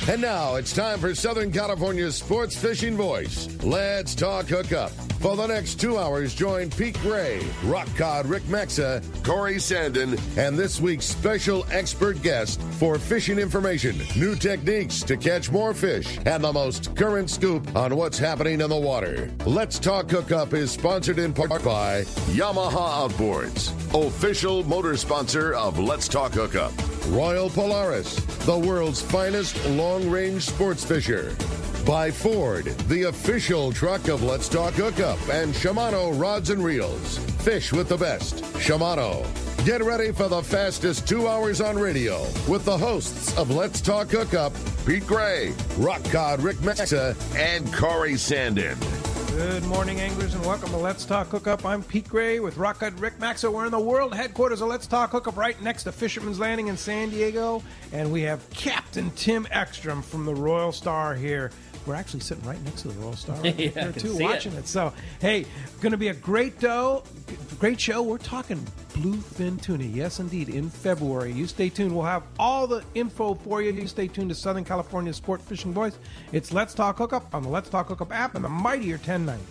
And now it's time for Southern California's sports fishing voice. Let's talk hookup. For the next 2 hours, join Pete Gray, Rock Cod Rick Maxa, Corey Sandin, and this week's special expert guest for fishing information, new techniques to catch more fish, and the most current scoop on what's happening in the water. Let's Talk Hookup is sponsored in part by Yamaha Outboards, official motor sponsor of Let's Talk Hookup. Royal Polaris, the world's finest long-range sports fisher. By Ford, the official truck of Let's Talk Hookup, and Shimano Rods and Reels. Fish with the best. Shimano. Get ready for the fastest 2 hours on radio with the hosts of Let's Talk Hookup, Pete Gray, Rock Cod Rick Maxa, and Corey Sandin. Good morning, anglers, and welcome to Let's Talk Hookup. I'm Pete Gray with Rock Cod Rick Maxa. We're in the world headquarters of Let's Talk Hookup right next to Fisherman's Landing in San Diego, and we have Captain Tim Ekstrom from the Royal Star here. We're actually sitting right next to the Royal Star right there, too, watching it. So, hey, going to be a great show. We're talking bluefin tuna. Yes, indeed, in February. You stay tuned. We'll have all the info for you. You stay tuned to Southern California's sport fishing voice. It's Let's Talk Hookup on the Let's Talk Hookup app and the mightier 1090.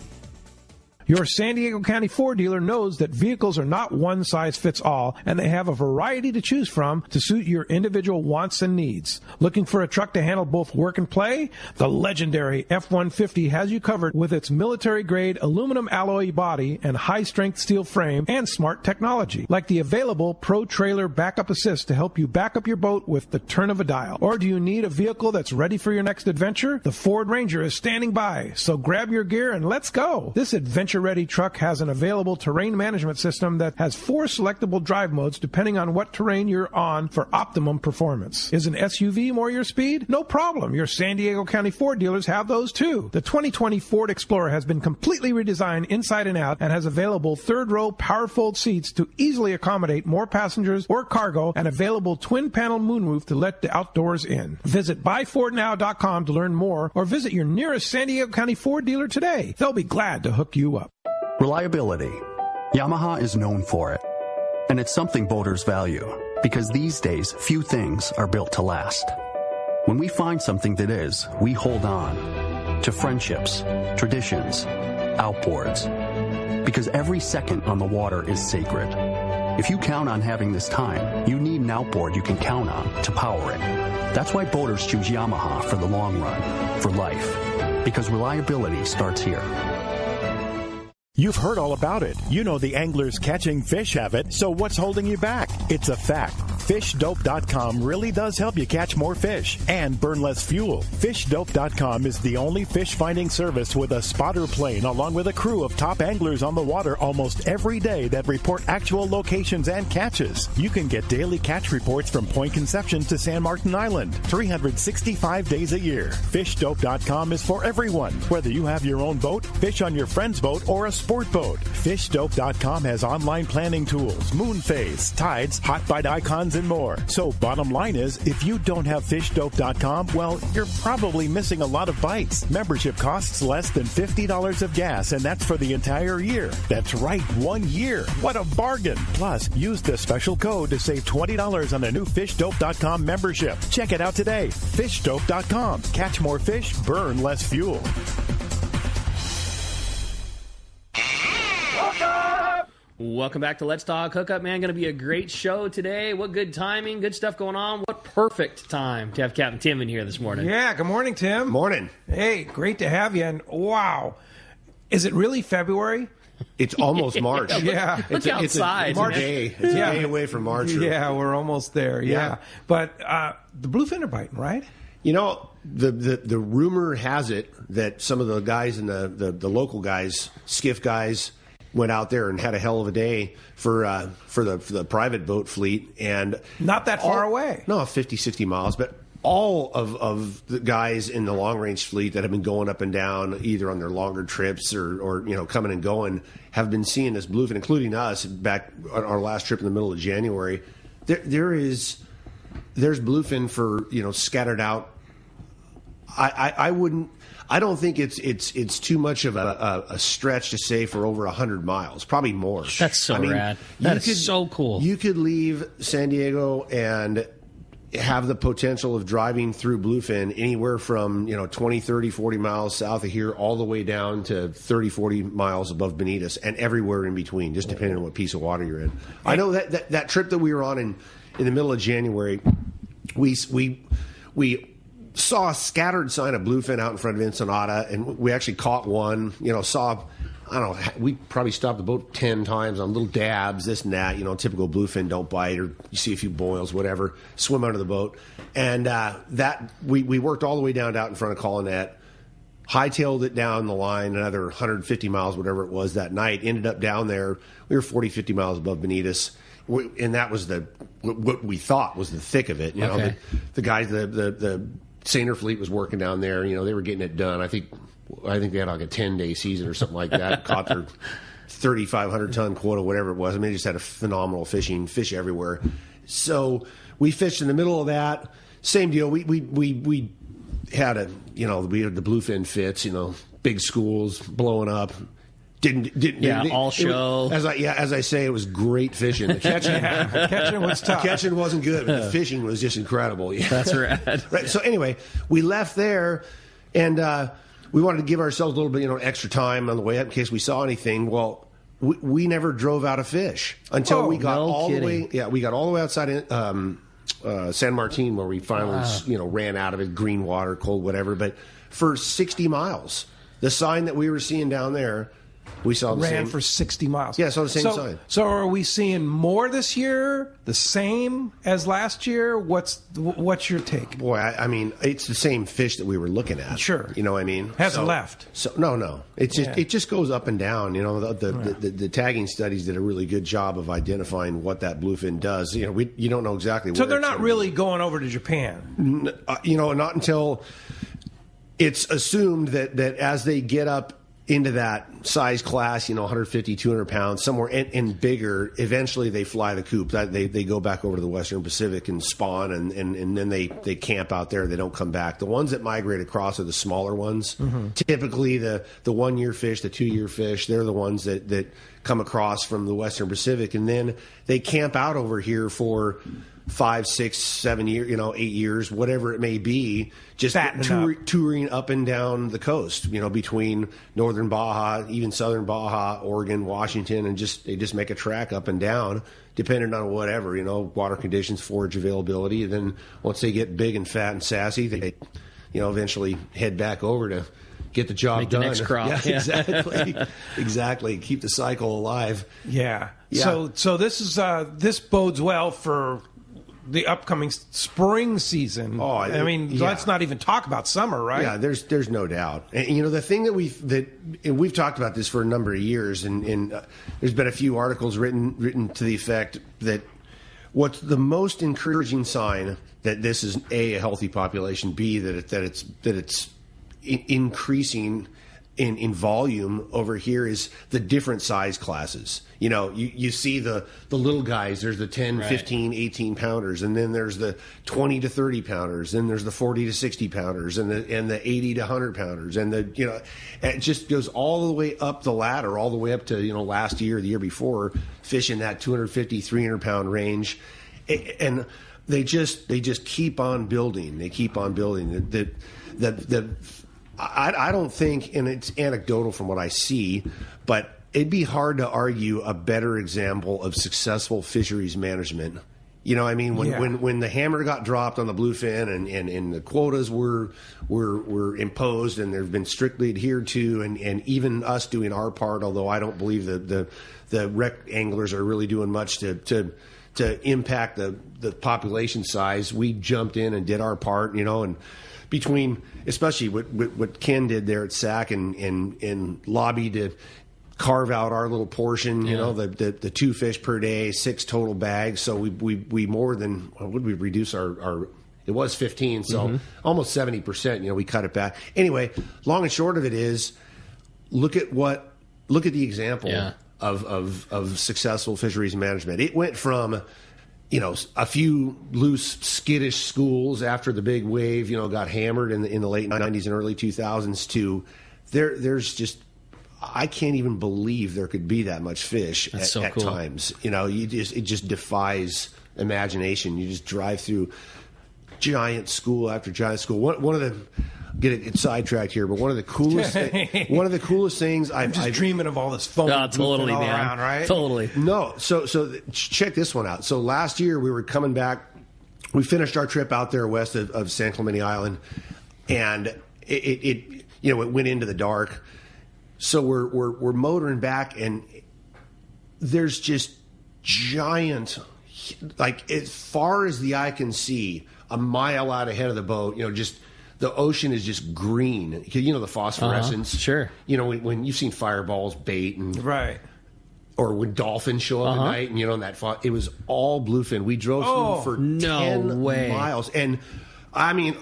Your San Diego County Ford dealer knows that vehicles are not one size fits all, and they have a variety to choose from to suit your individual wants and needs. Looking for a truck to handle both work and play? The legendary F-150 has you covered with its military-grade aluminum alloy body and high-strength steel frame and smart technology, like the available Pro Trailer Backup Assist to help you back up your boat with the turn of a dial. Or do you need a vehicle that's ready for your next adventure? The Ford Ranger is standing by, so grab your gear and let's go. This adventure-ready truck has an available terrain management system that has 4 selectable drive modes depending on what terrain you're on for optimum performance. Is an SUV more your speed? No problem. Your San Diego County Ford dealers have those too. The 2020 Ford Explorer has been completely redesigned inside and out and has available third-row power-fold seats to easily accommodate more passengers or cargo and available twin-panel moonroof to let the outdoors in. Visit buyfordnow.com to learn more or visit your nearest San Diego County Ford dealer today. They'll be glad to hook you up. Reliability. Yamaha is known for it. And it's something boaters value, because these days, few things are built to last. When we find something that is, we hold on to friendships, traditions, outboards. Because every second on the water is sacred. If you count on having this time, you need an outboard you can count on to power it. That's why boaters choose Yamaha for the long run, for life. Because reliability starts here. You've heard all about it. You know the anglers catching fish have it, so what's holding you back? It's a fact. FishDope.com really does help you catch more fish and burn less fuel. FishDope.com is the only fish finding service with a spotter plane along with a crew of top anglers on the water almost every day that report actual locations and catches. You can get daily catch reports from Point Conception to San Martin Island, 365 days a year. FishDope.com is for everyone, whether you have your own boat, fish on your friend's boat, or a sport boat. FishDope.com has online planning tools, moon phase, tides, hot bite icons, and more. So bottom line is, if you don't have FishDope.com, well, you're probably missing a lot of bites. Membership costs less than $50 of gas, and that's for the entire year. That's right, 1 year. What a bargain. Plus, use the special code to save $20 on a new FishDope.com membership. Check it out today. FishDope.com. Catch more fish, burn less fuel. Welcome back to Let's Talk Hookup, man. Going to be a great show today. What good timing, good stuff going on. What perfect time to have Captain Tim in here this morning. Yeah, good morning, Tim. Morning. Hey, great to have you. And wow, is it really February? It's almost March. Yeah. Look outside. It's a day. It's a day away from March. Yeah, we're almost there. Yeah. But the bluefin are biting, right? You know, the rumor has it that some of the guys in the local guys, skiff guys, went out there and had a hell of a day for the private boat fleet. And not that far away. No, 50, 60 miles. But all of the guys in the long-range fleet that have been going up and down, either on their longer trips or coming and going, have been seeing this bluefin, including us back on our last trip in the middle of January. There's bluefin for, scattered out. I don't think it's too much of a stretch to say for over 100 miles, probably more. That's so rad. That is so cool. You could leave San Diego and have the potential of driving through bluefin anywhere from 20, 30, 40 miles south of here all the way down to 30, 40 miles above Bonitas and everywhere in between, just depending on what piece of water you're in. I know that trip that we were on in the middle of January, we saw a scattered sign of bluefin out in front of Ensenada, and we actually caught one. I don't know, we probably stopped the boat 10 times on little dabs, this and that. Typical bluefin don't bite, or you see a few boils, whatever, swim under the boat. And that we worked all the way down out in front of Colonette, hightailed it down the line another 150 miles, whatever it was that night, ended up down there. We were 40, 50 miles above Bonitas. And that was what we thought was the thick of it. The guys, the seiner fleet was working down there. They were getting it done. I think they had like a 10-day season or something like that. Caught their 3,500-ton quota, whatever it was. I mean, they just had a phenomenal fish everywhere. So we fished in the middle of that. Same deal. We had we had the bluefin fits. Big schools blowing up. All show. As I say, it was great fishing. The catching was tough. Catching wasn't good, but the fishing was just incredible. Yeah. That's rad. Right. So anyway, we left there, and we wanted to give ourselves a little bit, extra time on the way up in case we saw anything. Well, we never drove out a fish until we got all the way. Yeah, we got all the way outside San Martin, where we finally, ran out of it. Green water, cold, whatever. But for 60 miles, the sign that we were seeing down there. We saw the same. For 60 miles. Yeah, saw the same sign. So are we seeing more this year? The same as last year? What's your take? Boy, I mean, it's the same fish that we were looking at. Sure. You know what I mean? Hasn't left. So no. It just goes up and down. The tagging studies did a really good job of identifying what that bluefin does. You don't know exactly. So they're not really going over to Japan. Not until it's assumed that as they get up into that size class, 150, 200 pounds, somewhere and bigger, eventually they fly the coop. They go back over to the Western Pacific and spawn, and then they camp out there. They don't come back. The ones that migrate across are the smaller ones. Mm-hmm. Typically, the 1-year fish, the 2-year fish, they're the ones that come across from the Western Pacific, and then they camp out over here for 5, 6, 7 years, 8 years, whatever it may be, just touring up and down the coast, between northern Baja, even southern Baja, Oregon, Washington, and they just make a track up and down, depending on whatever, water conditions, forage availability. And then once they get big and fat and sassy, they, eventually head back over to get the job done. The next crop. Yeah, exactly. Exactly. Keep the cycle alive. Yeah. So this bodes well for the upcoming spring season. Let's not even talk about summer, right? Yeah, there's no doubt. And the thing that we've talked about this for a number of years, and there's been a few articles written to the effect that what's the most encouraging sign that this is a healthy population, B that it's increasing in volume over here is the different size classes. You see the little guys, there's the 10, right. 15, 18 pounders, and then there's the 20 to 30 pounders, then there's the 40 to 60 pounders, and the 80 to 100 pounders, and it just goes all the way up the ladder, all the way up to, last year, the year before, fishing that 250, 300 pound range. And they just keep on building. They keep on building. I don't think, and it's anecdotal from what I see, but it'd be hard to argue a better example of successful fisheries management. When the hammer got dropped on the bluefin and the quotas were imposed and they've been strictly adhered to, and even us doing our part, although I don't believe that the rec anglers are really doing much to impact the population size, we jumped in and did our part, and between especially what Ken did there at SAC and lobbied to carve out our little portion, the 2 fish per day, 6 total bags. So we more than, would we reduce our it was 15, so almost 70%, we cut it back. Anyway, long and short of it is, look at the example of successful fisheries management. It went from a few loose, skittish schools after the big wave, got hammered in the late 90s and early 2000s to there's just, I can't even believe there could be that much fish at times. It just defies imagination. You just drive through giant school after giant school. One of the get sidetracked here, but one of the coolest things I'm just dreaming of all this foam. Totally, all man. around, right? Totally. No, so check this one out. So last year we were coming back. We finished our trip out there west of San Clemente Island, and it went into the dark. So we're motoring back, and there's just giant, like as far as the eye can see, a mile out ahead of the boat, just the ocean is just green. The phosphorescence. Sure. When you've seen fireballs bait and right. Or when dolphins show up at night, and it was all bluefin. We drove through for 10 miles, and I mean,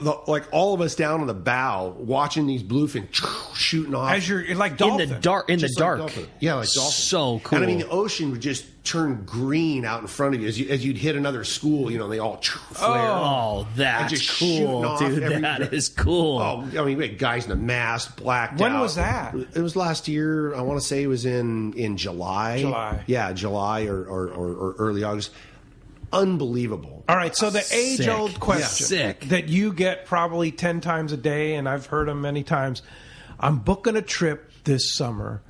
all of us down on the bow watching these bluefin shooting off as you're like dolphin. in the dark. Dolphin. Yeah, like dolphin. So cool. And I mean, the ocean would just turn green out in front of you as you'd hit another school. They all flare. Oh, that's just cool, dude. That is cool. Oh, I mean, we had guys in a mask, blacked out. When was that? It was last year. I want to say it was in July. Yeah, July or early August. Unbelievable. All right, so the age-old question that you get probably 10 times a day, and I've heard them many times, I'm booking a trip this summer.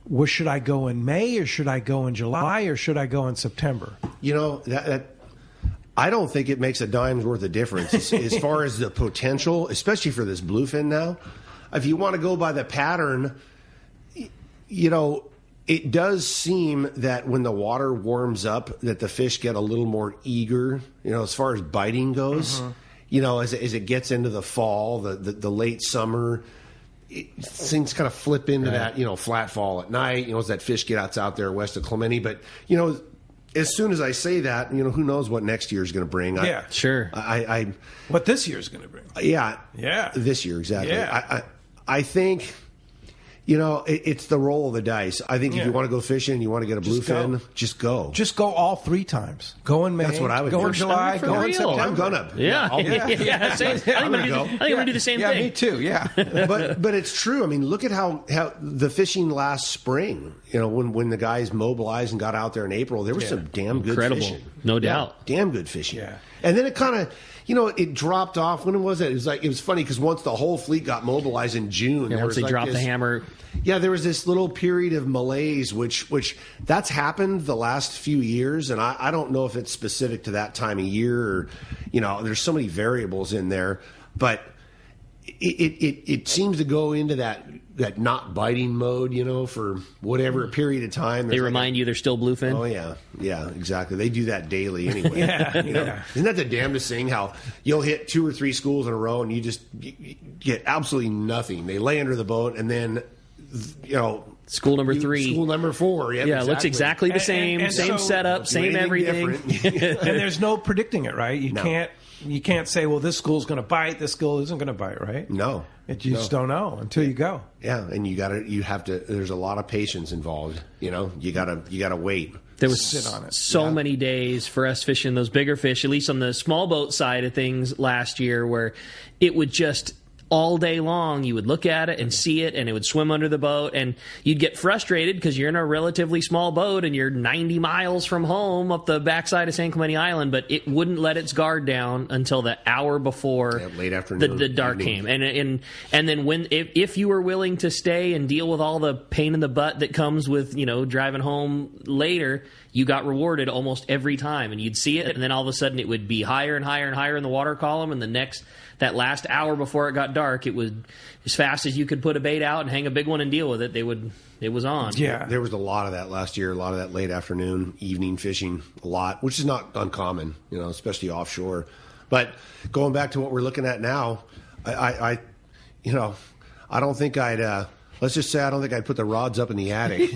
Well, should I go in May, or should I go in July, or should I go in September? That I don't think it makes a dime's worth of difference as far as the potential, especially for this bluefin now. If you want to go by the pattern, it does seem that when the water warms up, that the fish get a little more eager, as far as biting goes. As it gets into the fall, the late summer, things kind of flip into that, flat fall at night, as that fish gets out there west of Clemente. But, as soon as I say that, who knows what next year is going to bring. Sure. What this year is going to bring. Yeah. This year, exactly. Yeah. I think... it's the roll of the dice. I think if you want to go fishing and you want to get a bluefin, just go. Just go all 3 times. Go in May. That's what I would do. Go in July. Go in September. I'm gonna. Yeah. I think I'm going to do the same thing. Yeah, me too. Yeah. but it's true. I mean, look at how the fishing last spring. When the guys mobilized and got out there in April, there was some damn good fishing. No doubt. Damn good fishing. Yeah. And then it kind of. It dropped off. When was it? It was funny because once the whole fleet got mobilized in June, once they dropped the hammer. Yeah, there was this little period of malaise, which that's happened the last few years, and I don't know if it's specific to that time of year or, there's so many variables in there, but it seems to go into that not biting mode, for whatever period of time. They remind you they're still bluefin? Oh, yeah, exactly. They do that daily anyway. Isn't that the damnedest thing, how you'll hit 2 or 3 schools in a row and you just get absolutely nothing. They lay under the boat and then, school number 3. School number 4. Yeah, exactly. It looks exactly the same. And same so, setup, same everything. And there's no predicting it, right? You can't say, well, this school's going to bite, this school isn't going to bite, right? No. You just don't know until you go. Yeah, and you have to. There's a lot of patience involved. You gotta wait. There was sit on it. So many days for us fishing those bigger fish, at least on the small boat side of things last year, where it would just all day long you would look at it and see it, and it would swim under the boat, and you'd get frustrated because you're in a relatively small boat and you're 90 miles from home up the backside of San Clemente Island, but it wouldn't let its guard down until the hour before late afternoon, the dark came. And then when if you were willing to stay and deal with all the pain in the butt that comes with driving home later, you got rewarded almost every time, and you'd see it, and then all of a sudden it would be higher and higher and higher in the water column, and that last hour before it got dark, it was as fast as you could put a bait out and hang a big one and deal with it. It was on. Yeah, there was a lot of that last year. A lot of that late afternoon, evening fishing, a lot, which is not uncommon, especially offshore. But going back to what we're looking at now, I don't think I'd. Let's just say I don't think I'd put the rods up in the attic.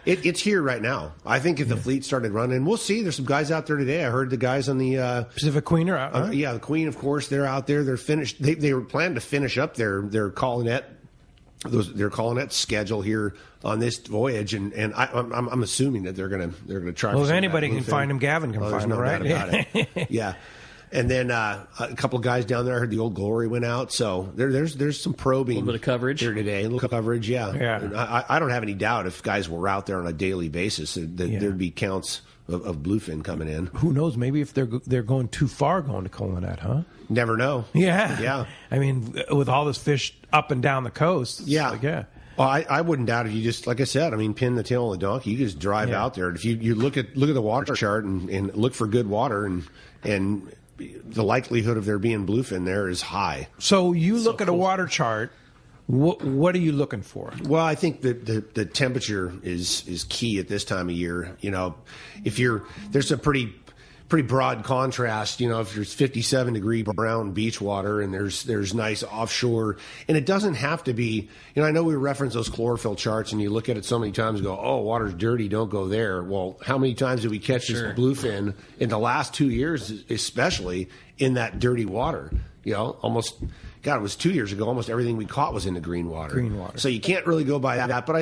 It's here right now. I think if the fleet started running, we'll see. There's some guys out there today. I heard the guys on the Pacific Queen are out. Huh? Yeah, the Queen, of course, they're out there. They're finished. They were planning to finish up their collinette schedule here on this voyage, and I'm assuming that they're gonna try. Well, if anybody can find them, Gavin can find them, right? Doubt about it. Yeah. And then a couple of guys down there. I heard the Old Glory went out, so there's some probing. A little bit of coverage here today. A little coverage, yeah. Yeah. I don't have any doubt if guys were out there on a daily basis, there'd be counts of bluefin coming in. Who knows? Maybe if they're going too far going to Colonet, huh? Never know. Yeah. I mean, with all this fish up and down the coast. Yeah. Well, I wouldn't doubt it. You just, like I said, I mean, pin the tail on the donkey. You just drive out there. If you look at the water chart and look for good water, and the likelihood of there being bluefin there is high. So you look at a water chart. What are you looking for? Well, I think that the temperature is key at this time of year. You know, there's a pretty broad contrast. You know, if there's 57-degree brown beach water and there's nice offshore, and it doesn't have to be. You know, I know we reference those chlorophyll charts, and you look at it so many times and go, "Oh, water's dirty, don't go there." Well, how many times did we catch this bluefin in the last 2 years, especially in that dirty water? You know, it was 2 years ago. Almost everything we caught was in the green water. So you can't really go by that. But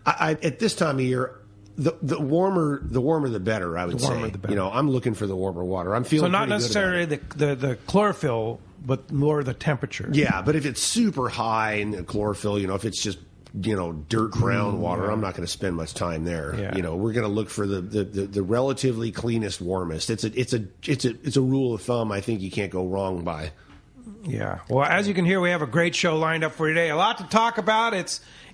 I at this time of year, the warmer the better. I would say. You know, I'm looking for the warmer water. I'm feeling so not necessarily the chlorophyll, but more the temperature. Yeah, but if it's super high in the chlorophyll, you know, if it's just dirt brown water, I'm not going to spend much time there. Yeah. You know, we're going to look for the relatively cleanest, warmest. It's a rule of thumb I think you can't go wrong by. Yeah. Well, as you can hear, we have a great show lined up for you today. A lot to talk about.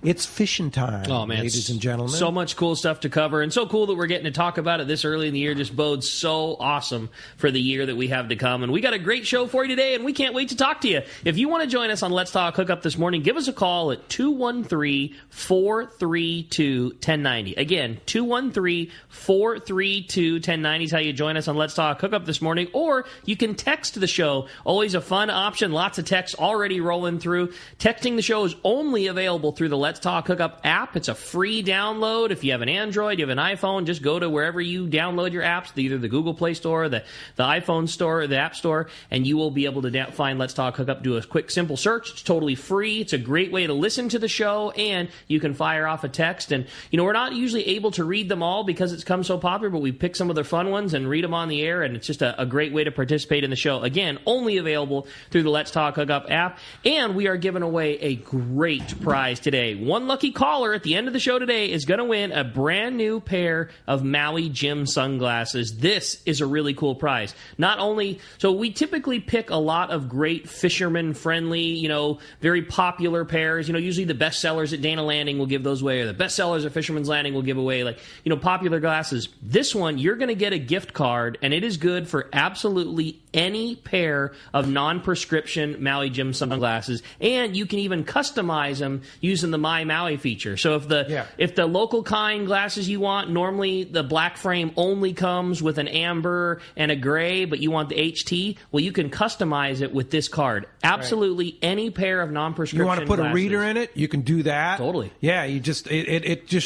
It's fishing time, ladies and gentlemen. So much cool stuff to cover, and so cool that we're getting to talk about it this early in the year. Just bodes so awesome for the year that we have to come. And we got a great show for you today, and we can't wait to talk to you. If you want to join us on Let's Talk Hookup this morning, give us a call at 213-432-1090. Again, 213-432-1090 is how you join us on Let's Talk Hookup this morning. Or you can text the show. Always a fun option. Lots of texts already rolling through. Texting the show is only available through the Let's Talk Hookup app. It's a free download. If you have an Android, you have an iPhone, just go to wherever you download your apps, either the Google Play Store, the iPhone Store, or the App Store, and you will be able to find Let's Talk Hookup. Do a quick, simple search. It's totally free. It's a great way to listen to the show, and you can fire off a text. And, you know, we're not usually able to read them all because it's come so popular, but we pick some of the fun ones and read them on the air, and it's just a great way to participate in the show. Again, only available through the Let's Talk Hookup app, and we are giving away a great prize today. One lucky caller at the end of the show today is going to win a brand new pair of Maui Jim sunglasses. This is a really cool prize. Not only, so we typically pick a lot of great fisherman-friendly, you know, very popular pairs. You know, usually the best sellers at Dana Landing will give those away, or the best sellers at Fisherman's Landing will give away, like, you know, popular glasses. This one, you're going to get a gift card, and it is good for absolutely any pair of non-prescription Maui Jim sunglasses, and you can even customize them using the My Maui feature. So if the local kind glasses you want, normally the black frame only comes with an amber and a gray, but you want the HT, well, you can customize it with this card. Absolutely any pair of non-prescription glasses. You want to put glasses. a reader in it? You can do that. Totally. Yeah, it just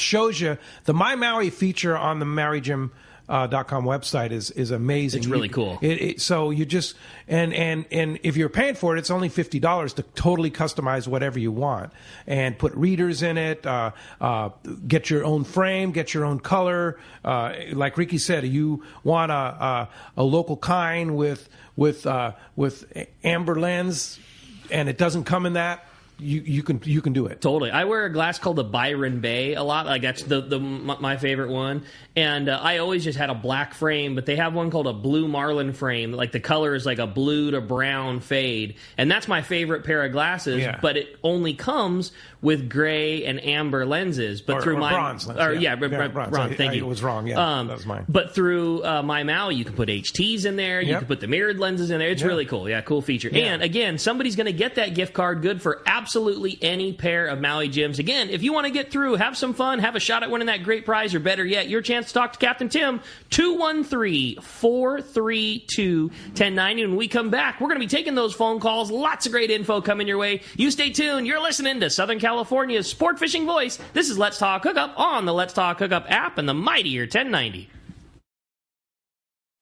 shows you the My Maui feature on the MauiJim.com website is amazing. It's really cool. So you just and if you're paying for it, it's only $50 to totally customize whatever you want and put readers in it. Get your own frame, get your own color. Like Ricky said, you want a local kind with amber lens, and it doesn't come in that. You can do it. Totally. I wear a glass called the Byron Bay a lot. Like that's my favorite one. And I always just had a black frame, but they have one called a blue marlin frame. Like the color is like a blue to brown fade, and that's my favorite pair of glasses. Yeah. But it only comes with gray and amber lenses. But through my bronze lens, bronze. Thank you. It was wrong. Yeah, that was mine. But through my Maui, you can put HTs in there. You can put the mirrored lenses in there. It's really cool. Yeah, cool feature. Yeah. And again, somebody's going to get that gift card good for absolutely any pair of Maui Jims. Again, if you want to get through, have some fun, have a shot at winning that great prize, or better yet, your chance to talk to Captain Tim, 213-432-1090. When we come back, we're going to be taking those phone calls. Lots of great info coming your way. You stay tuned. You're listening to Southern California's sport fishing voice. This is Let's Talk Hookup on the Let's Talk Hookup app and the mightier 1090.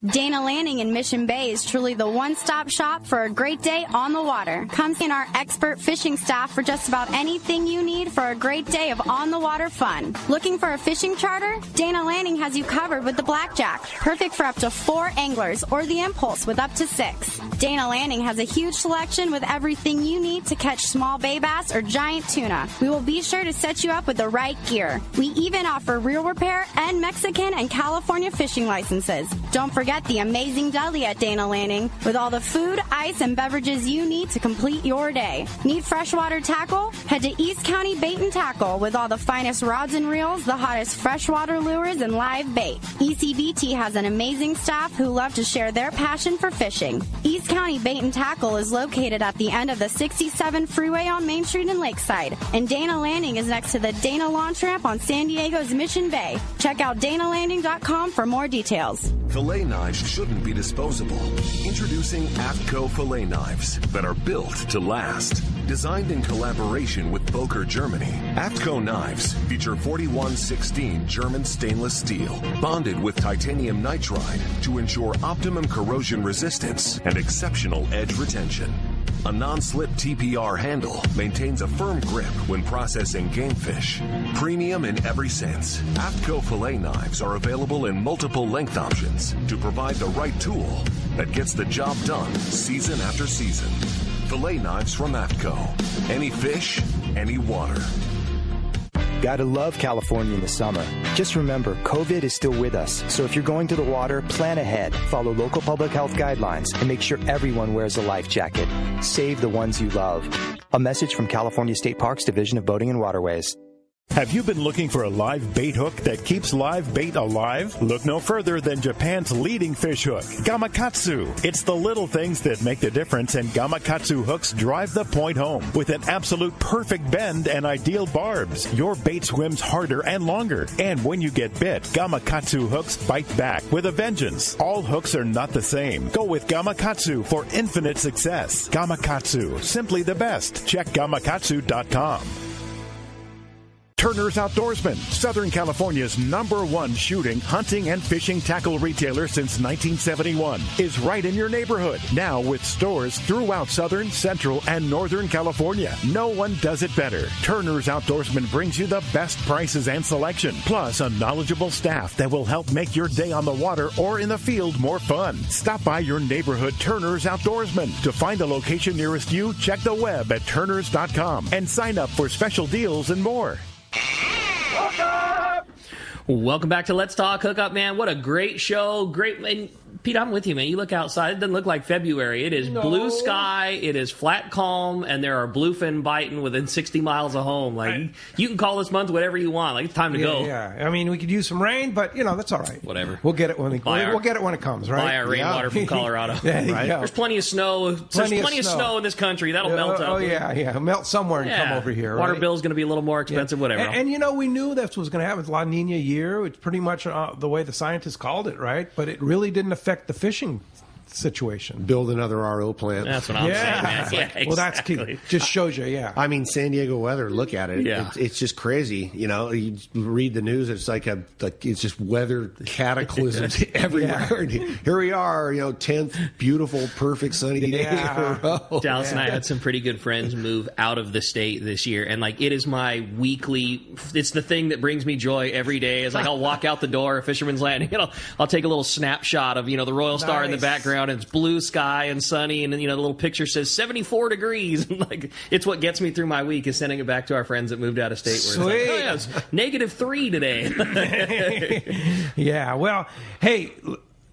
Dana Landing in Mission Bay is truly the one-stop shop for a great day on the water. Come see our expert fishing staff for just about anything you need for a great day of on-the-water fun. Looking for a fishing charter? Dana Landing has you covered with the Blackjack, perfect for up to 4 anglers, or the Impulse with up to 6. Dana Landing has a huge selection with everything you need to catch small bay bass or giant tuna. We will be sure to set you up with the right gear. We even offer reel repair and Mexican and California fishing licenses. Don't forget the amazing deli at Dana Landing with all the food, ice, and beverages you need to complete your day. Need freshwater tackle? Head to East County Bait and Tackle with all the finest rods and reels, the hottest freshwater lures, and live bait. ECBT has an amazing staff who love to share their passion for fishing. East County Bait and Tackle is located at the end of the 67 freeway on Main Street in Lakeside, and Dana Landing is next to the Dana Launch Ramp on San Diego's Mission Bay. Check out danalanding.com for more details. Fillet knives shouldn't be disposable. Introducing Afco fillet knives that are built to last. Designed in collaboration with Boker, Germany, Afco knives feature 4116 German stainless steel, bonded with titanium nitride to ensure optimum corrosion resistance and exceptional edge retention. A non-slip TPR handle maintains a firm grip when processing game fish. Premium in every sense, Afco fillet knives are available in multiple length options to provide the right tool that gets the job done season after season. Fillet knives from Afco. Any fish, any water. Gotta love California in the summer. Just remember, COVID is still with us. So if you're going to the water, plan ahead, follow local public health guidelines, and make sure everyone wears a life jacket. Save the ones you love. A message from California State Parks Division of Boating and Waterways. Have you been looking for a live bait hook that keeps live bait alive? Look no further than Japan's leading fish hook, Gamakatsu. It's the little things that make the difference, and Gamakatsu hooks drive the point home. With an absolute perfect bend and ideal barbs, your bait swims harder and longer. And when you get bit, Gamakatsu hooks bite back with a vengeance. All hooks are not the same. Go with Gamakatsu for infinite success. Gamakatsu, simply the best. Check gamakatsu.com. Turner's Outdoorsman, Southern California's #1 shooting, hunting, and fishing tackle retailer since 1971, is right in your neighborhood. Now with stores throughout Southern, Central, and Northern California. No one does it better. Turner's Outdoorsman brings you the best prices and selection, plus a knowledgeable staff that will help make your day on the water or in the field more fun. Stop by your neighborhood Turner's Outdoorsman. To find a location nearest you, check the web at turners.com and sign up for special deals and more. Welcome back to Let's Talk Hookup, man. What a great show. Great. And Pete, I'm with you, man. You look outside, it doesn't look like February. It is blue sky, it is flat calm, and there are bluefin biting within 60 miles of home. Like, you can call this month whatever you want. Like, it's time to go. Yeah, I mean, we could use some rain, but, that's all right. Whatever. We'll get it when we'll get it when it comes, right? Buy our rainwater from Colorado. Right? There's plenty of snow. There's plenty of snow in this country. That'll melt out. Oh, yeah. Melt somewhere and come over here, right? Water bill's going to be a little more expensive, whatever. And we knew that was going to happen. It's La Nina year. It's pretty much the way the scientists called it, right? But it really didn't affect the fishing situation. Build another RO plant. That's what I'm saying, man. Yeah, exactly. Well, that's key. Just shows you, I mean, San Diego weather, look at it. Yeah. It's just crazy. You read the news, it's like it's just weather cataclysms everywhere. Here we are, 10th beautiful, perfect sunny day in a row. Dallas and I had some pretty good friends move out of the state this year, and it is my weekly, it's the thing that brings me joy every day. It's like I'll walk out the door at Fisherman's Landing, I'll take a little snapshot of, the Royal Star in the background. And it's blue sky and sunny, and the little picture says 74 degrees. It's what gets me through my week is sending it back to our friends that moved out of state. Where it's -3 today. Yeah. Well, hey.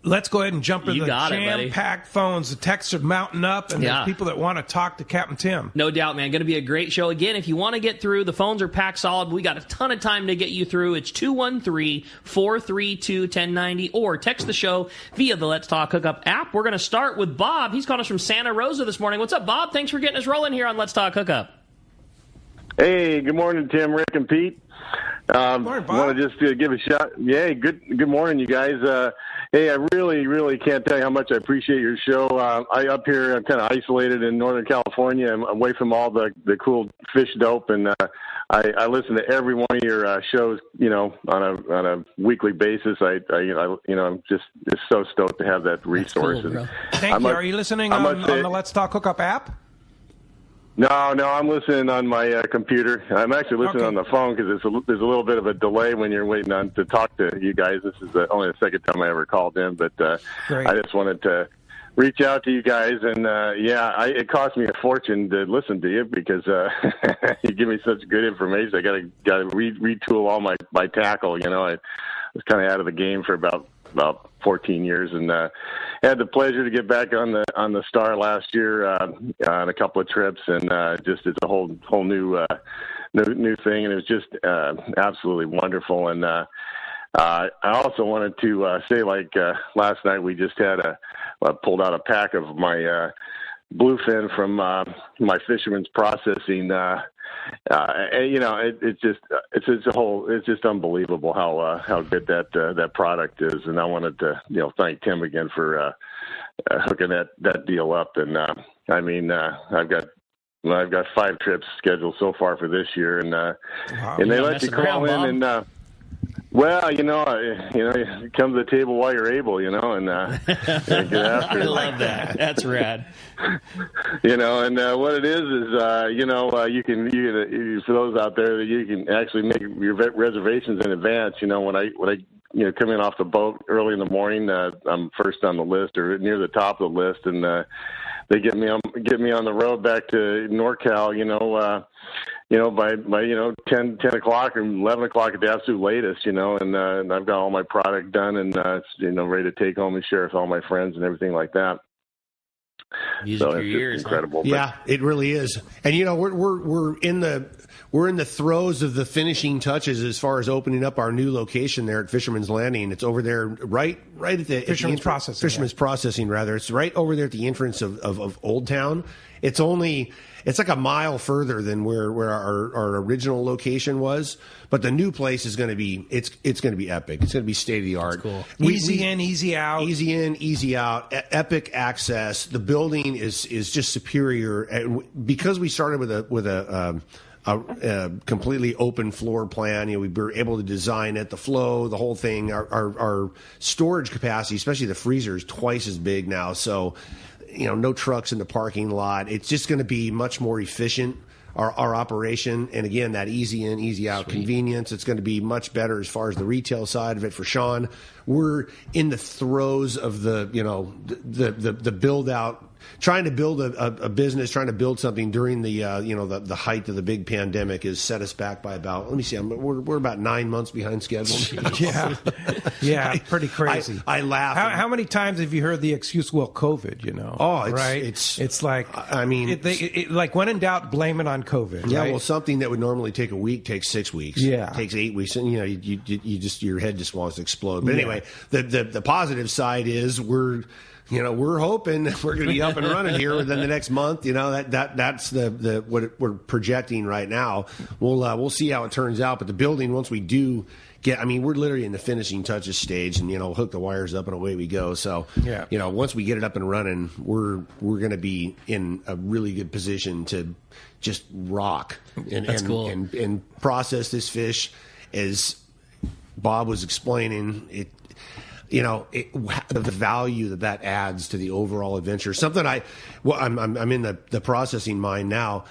Let's go ahead and jump into the jam-packed phones. The texts are mounting up, and there's people that want to talk to Captain Tim. No doubt, man. Going to be a great show. Again, if you want to get through, the phones are packed solid. We got a ton of time to get you through. It's 213-432-1090, or text the show via the Let's Talk Hookup app. We're going to start with Bob. He's calling us from Santa Rosa this morning. What's up, Bob? Thanks for getting us rolling here on Let's Talk Hookup. Hey, good morning, Tim, Rick, and Pete. Morning, Bob. Want to just give a shout. Yeah, good morning, you guys. Hey, I really can't tell you how much I appreciate your show. I'm kind of isolated in Northern California. I'm away from all the cool fish dope, and I listen to every one of your shows, on a weekly basis. I'm just so stoked to have that resource. Cool, bro. Thank you. Are you listening on the Let's Talk Hookup app? No, I'm listening on my computer. I'm actually listening on the phone because there's a little bit of a delay when you're waiting to talk to you guys. This is only the second time I ever called in, but I just wanted to reach out to you guys. And, it cost me a fortune to listen to you because you give me such good information. I got to retool all my tackle. I was kind of out of the game for about 14 years, and had the pleasure to get back on the Star last year on a couple of trips, and just it's a whole new thing, and it was just absolutely wonderful. And I also wanted to say, last night we just had pulled out a pack of my bluefin from my fisherman's processing. It's just unbelievable how good that product is, and I wanted to thank Tim again for hooking that deal up. And I've got 5 trips scheduled so far for this year, and and they let you call in and. Well, you come to the table while you're able, and get after it. I love that. That's rad. And what it is you can for those out there that you can actually make your reservations in advance. When I come in off the boat early in the morning, I'm first on the list or near the top of the list, and they get me on the road back to NorCal. By 10 o'clock or 11 o'clock at the absolute latest, and I've got all my product done and it's ready to take home and share with all my friends and everything like that. Music for your ears, incredible. Huh? Yeah, it really is. And we're in the throes of the finishing touches as far as opening up our new location there at Fisherman's Landing. It's over there right at the Fisherman's Processing. Fisherman's Processing, rather. It's right over there at the entrance of Old Town. It's like a mile further than where our original location was, but the new place is going to be it's going to be epic. It's going to be state of the art. Cool. Easy in, easy out. Easy in, easy out. Epic access. The building is just superior, and because we started with a completely open floor plan. We were able to design it, the flow, the whole thing. Our storage capacity, especially the freezer, is twice as big now. So, no trucks in the parking lot. It's just going to be much more efficient, our operation. And again, that easy in, easy out convenience. It's going to be much better as far as the retail side of it for Sean. We're in the throes of the build out, trying to build a business, trying to build something during the height of the big pandemic has set us back by about, let me see, we're about 9 months behind schedule. Yeah, pretty crazy. I laugh. How many times have you heard the excuse, well, COVID, Oh, right? It's like, like when in doubt, blame it on COVID. Yeah, right? well, something that would normally take a week takes 6 weeks. Yeah. It takes 8 weeks, and you just, your head just wants to explode. But anyway, the positive side is we're hoping we're going to be up and running here within the next month. That's the what we're projecting right now. We'll see how it turns out. But the building, once we do we're literally in the finishing touches stage, and hook the wires up and away we go. So once we get it up and running, we're going to be in a really good position to just rock and process this fish as Bob was explaining. The value that adds to the overall adventure. Something I'm in the processing mind now.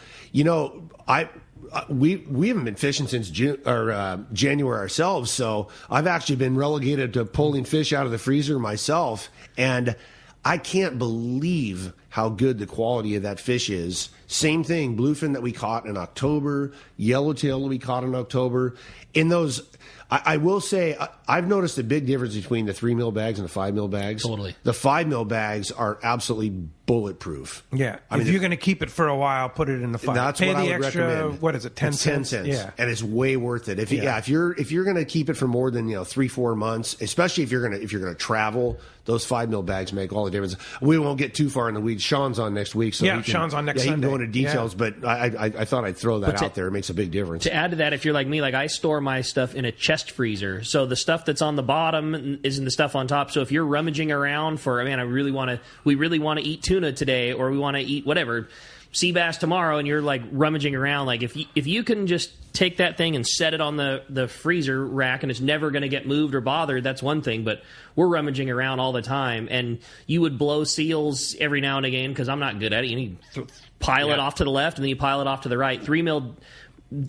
We haven't been fishing since January ourselves, so I've actually been relegated to pulling fish out of the freezer myself, and I can't believe how good the quality of that fish is. Same thing, bluefin that we caught in October, yellowtail that we caught in October. In those, I will say, I've noticed a big difference between the 3 mil bags and the 5 mil bags. Totally. The 5 mil bags are absolutely bulletproof. Yeah. If you're going to keep it for a while, put it in the 5. That's Pay what the I would extra, recommend. what is it, 10 cents? 10 cents. Yeah. And it's way worth it. If you're going to keep it for more than 3-4 months, especially if you're going to travel, those 5 mil bags make all the difference. We won't get too far in the weeds. Sean's on next week, so Sean's on next Sunday. He can go into details, but I thought I'd throw that out there. It makes a big difference. To add to that, if you're like me, I store my stuff in a chest freezer, so the stuff that's on the bottom isn't the stuff on top. So if you're rummaging around for, we really want to eat tuna today, or we want to eat whatever, sea bass tomorrow and you're like rummaging around, like if you can just take that thing and set it on the freezer rack and it's never going to get moved or bothered, that's one thing. But we're rummaging around all the time, and you would blow seals every now and again because I'm not good at it. You pile it off to the left and then you pile it off to the right.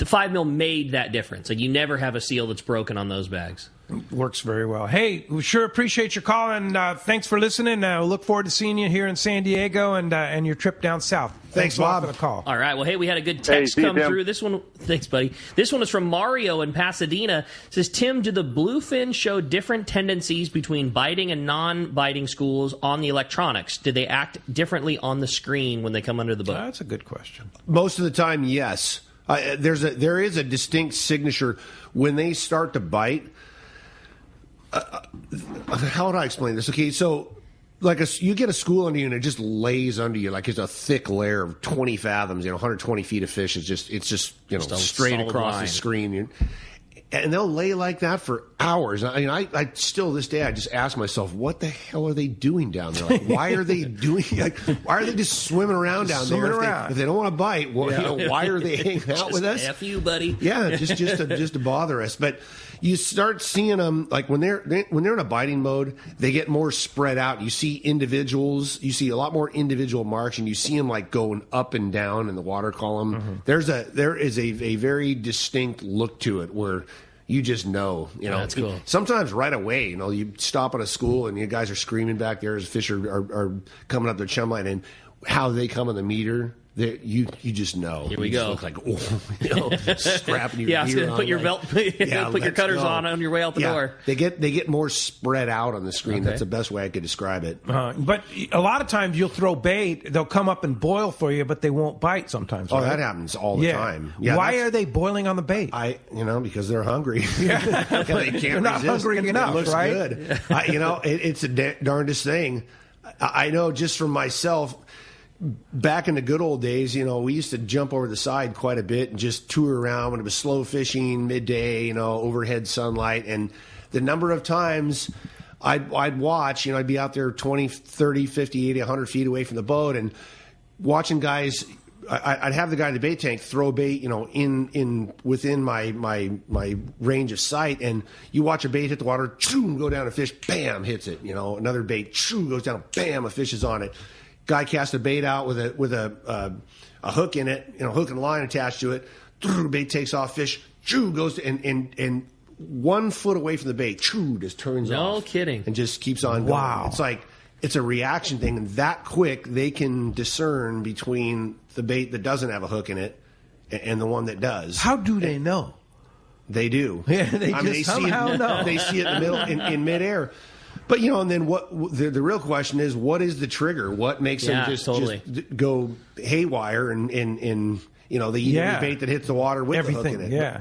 5 mil made that difference. Like, you never have a seal that's broken on those bags. Works very well. Hey, we sure appreciate your call, and thanks for listening. Look forward to seeing you here in San Diego and your trip down south. Thanks, Bob, Bob, for the call. All right. Well, hey, we had a good text come through. This one, thanks, buddy. This one is from Mario in Pasadena. It says, Tim, do the bluefin show different tendencies between biting and non-biting schools on the electronics? Do they act differently on the screen when they come under the boat? That's a good question. Most of the time, yes. There is a distinct signature when they start to bite. How would I explain this? Okay, so you get a school under you and it just lays under you like it's a thick layer of 20 fathoms, 120 feet of fish. It's just straight across the screen. And they'll lay like that for hours. I mean, I still this day I just ask myself, what the hell are they doing down there? Like, why are they doing? Like, why are they just swimming around down there? If they don't want to bite, why are they hanging out with us? F you, buddy. Yeah, just to bother us. But you start seeing them like when they're in a biting mode, they get more spread out. You see individuals. You see a lot more individual marks, and you see them like going up and down in the water column. Mm-hmm. There is a very distinct look to it where you just know, That's cool. Sometimes right away, you stop at a school and you guys are screaming back there as fish are coming up their chum line, and how they come on the meter, you just know. Here we go. Look like strapping your gear on. Put your belt, put your cutters on your way out the door. They get more spread out on the screen. Okay. That's the best way I could describe it. But a lot of times you'll throw bait, they'll come up and boil for you, but they won't bite sometimes. Oh, right? that happens all the time. Yeah, why are they boiling on the bait? Because they're hungry. Yeah. They can't they're not resist. hungry enough, it looks right? Good. It's the darndest thing. I know just from myself. Back in the good old days, we used to jump over the side quite a bit and just tour around when it was slow fishing, midday, overhead sunlight. And the number of times I'd watch, I'd be out there 20, 30, 50, 80, 100 feet away from the boat and watching guys. I'd have the guy in the bait tank throw bait, in within my range of sight, and you watch a bait hit the water, choom, go down, a fish, bam, hits it. Another bait, choom, goes down, bam, a fish is on it. Guy casts a bait out with a hook in it, hook and line attached to it. Bait takes off, fish, choo, goes to, and 1 foot away from the bait, choo, just turns off. No kidding. And just keeps on going. Wow. It's like, it's a reaction thing, and that quick they can discern between the bait that doesn't have a hook in it and the one that does. How do they know? They do. Yeah, they somehow know. They see it in the middle, in midair. But, and then what the real question is, what is the trigger? What makes them just go haywire and they eat every bait that hits the water with the hook in it. Yeah.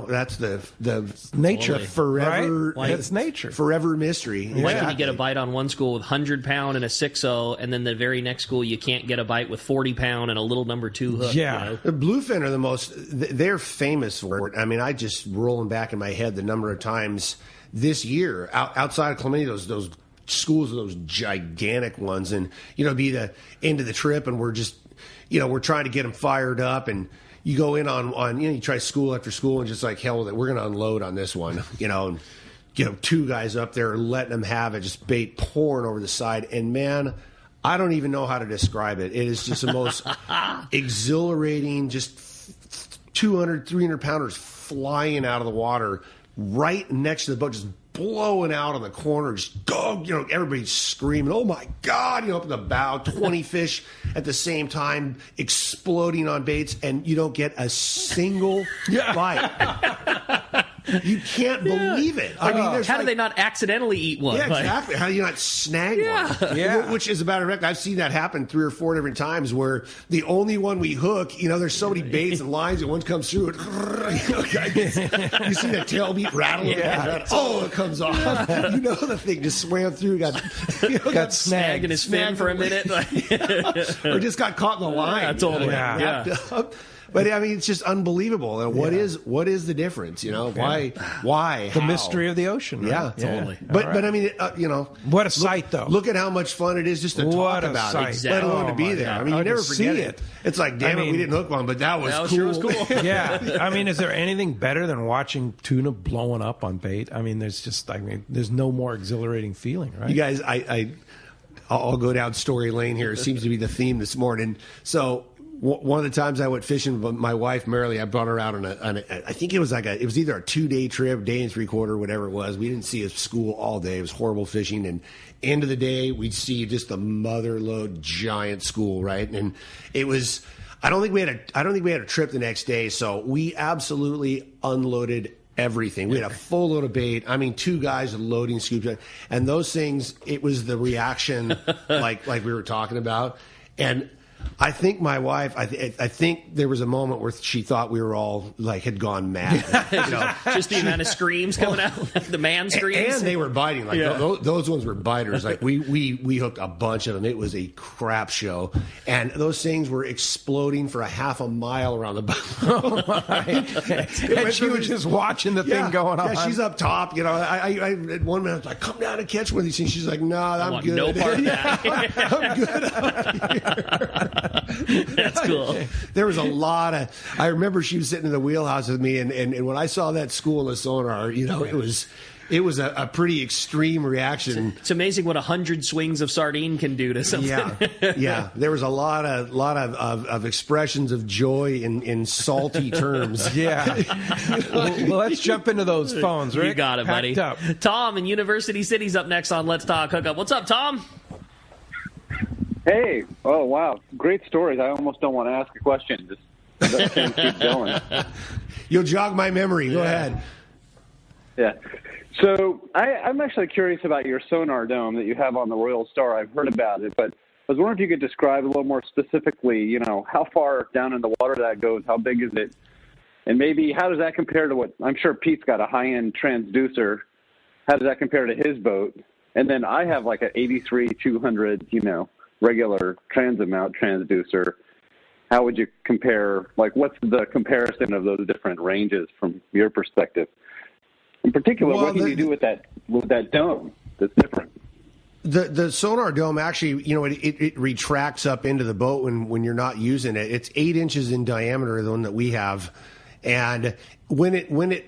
That's the nature. Forever. Right? It's nature. Forever mystery. Why can you get a bite on one school with 100-pound and a 6.0, and then the very next school you can't get a bite with 40-pound and a little number 2 hook? Yeah. The bluefin are they're famous for it. I mean, I just rolling back in my head the number of times this year outside of Clemente, those schools, those gigantic ones, and be the end of the trip, and we're just we're trying to get them fired up, and you go in on you try school after school and just like, hell with it, we're going to unload on this one, and 2 guys up there letting them have it, just bait pouring over the side, and man, I don't even know how to describe it. It is just the most exhilarating, just 200, 300 pounders flying out of the water right next to the boat, just blowing out on the corner, just go, everybody's screaming, oh my God, up in the bow, 20 fish at the same time, exploding on baits, and you don't get a single bite. You can't believe it. I mean, how do they not accidentally eat one? Yeah, exactly. How do you not snag one? Yeah. Which is a matter of fact, I've seen that happen 3 or 4 different times where the only one we hook, there's so many baits and lines and one comes through it. You see that tail beat rattling. Yeah. Oh, it comes off. The thing just swam through, got snagged in his fin for a minute. Or just got caught in the line. Yeah, totally. Up. But I mean, it's just unbelievable. And what is the difference? You know, why? The mystery of the ocean. Right? Yeah, totally. But I mean, you know, what a sight, though. Look at how much fun it is just to talk about it, Exactly. let alone to be there. I mean, you never forget it. It's like, damn it, we didn't hook one, but that was cool. Sure was cool. Yeah, I mean, is there anything better than watching tuna blowing up on bait? I mean, there's no more exhilarating feeling, right? You guys, I'll go down story lane here. It seems to be the theme this morning. So one of the times I went fishing with my wife, Marilee, I brought her out on I think it was either a 2-day trip, day and 3/4, whatever it was. We didn't see a school all day. It was horrible fishing. And end of the day, we'd see just the motherlode giant school, right? And it was, I don't think we had a trip the next day. So we absolutely unloaded everything. We had a full load of bait. I mean, 2 guys loading scoops, and those things. It was the reaction, like we were talking about, and I think my wife. I think there was a moment where she thought we were all had gone mad. You know? Just the amount of screams coming out, the man screams, and they were biting. Those ones were biters. Like we hooked a bunch of them. It was a crap show, and those things were exploding for a half a mile around the boat. Oh my. And she was just watching the thing going on. Yeah, she's up top. You know, I at one minute I was like, "Come down and catch one of these things." She's like, "No, I'm good. No part of that. I'm good out here." That's cool. There was a lot of. I remember she was sitting in the wheelhouse with me, and when I saw that school in the sonar, you know, it was a pretty extreme reaction. It's amazing what 100 swings of sardine can do to something. Yeah. There was a lot of expressions of joy in salty terms. Yeah. Well, let's jump into those phones, Rick. You got it, buddy. Up. Tom in University City's up next on Let's Talk Hookup. What's up, Tom? Hey. Oh, wow. Great stories. I almost don't want to ask a question. Just let things keep going. You'll jog my memory. Go ahead. Yeah. So I'm actually curious about your Sonar Dome that you have on the Royal Star. I've heard about it, but I was wondering if you could describe a little more specifically, you know, how far down in the water that goes, how big is it, and maybe how does that compare to what, I'm sure Pete's got a high-end transducer. How does that compare to his boat? And then I have like an 83-200, you know, regular trans-amount transducer. How would you compare, like what's the comparison of those different ranges from your perspective? In particular, what can you do with that dome that's different? The Sonar Dome actually, you know, it retracts up into the boat when you're not using it. It's 8 inches in diameter, the one that we have, and when it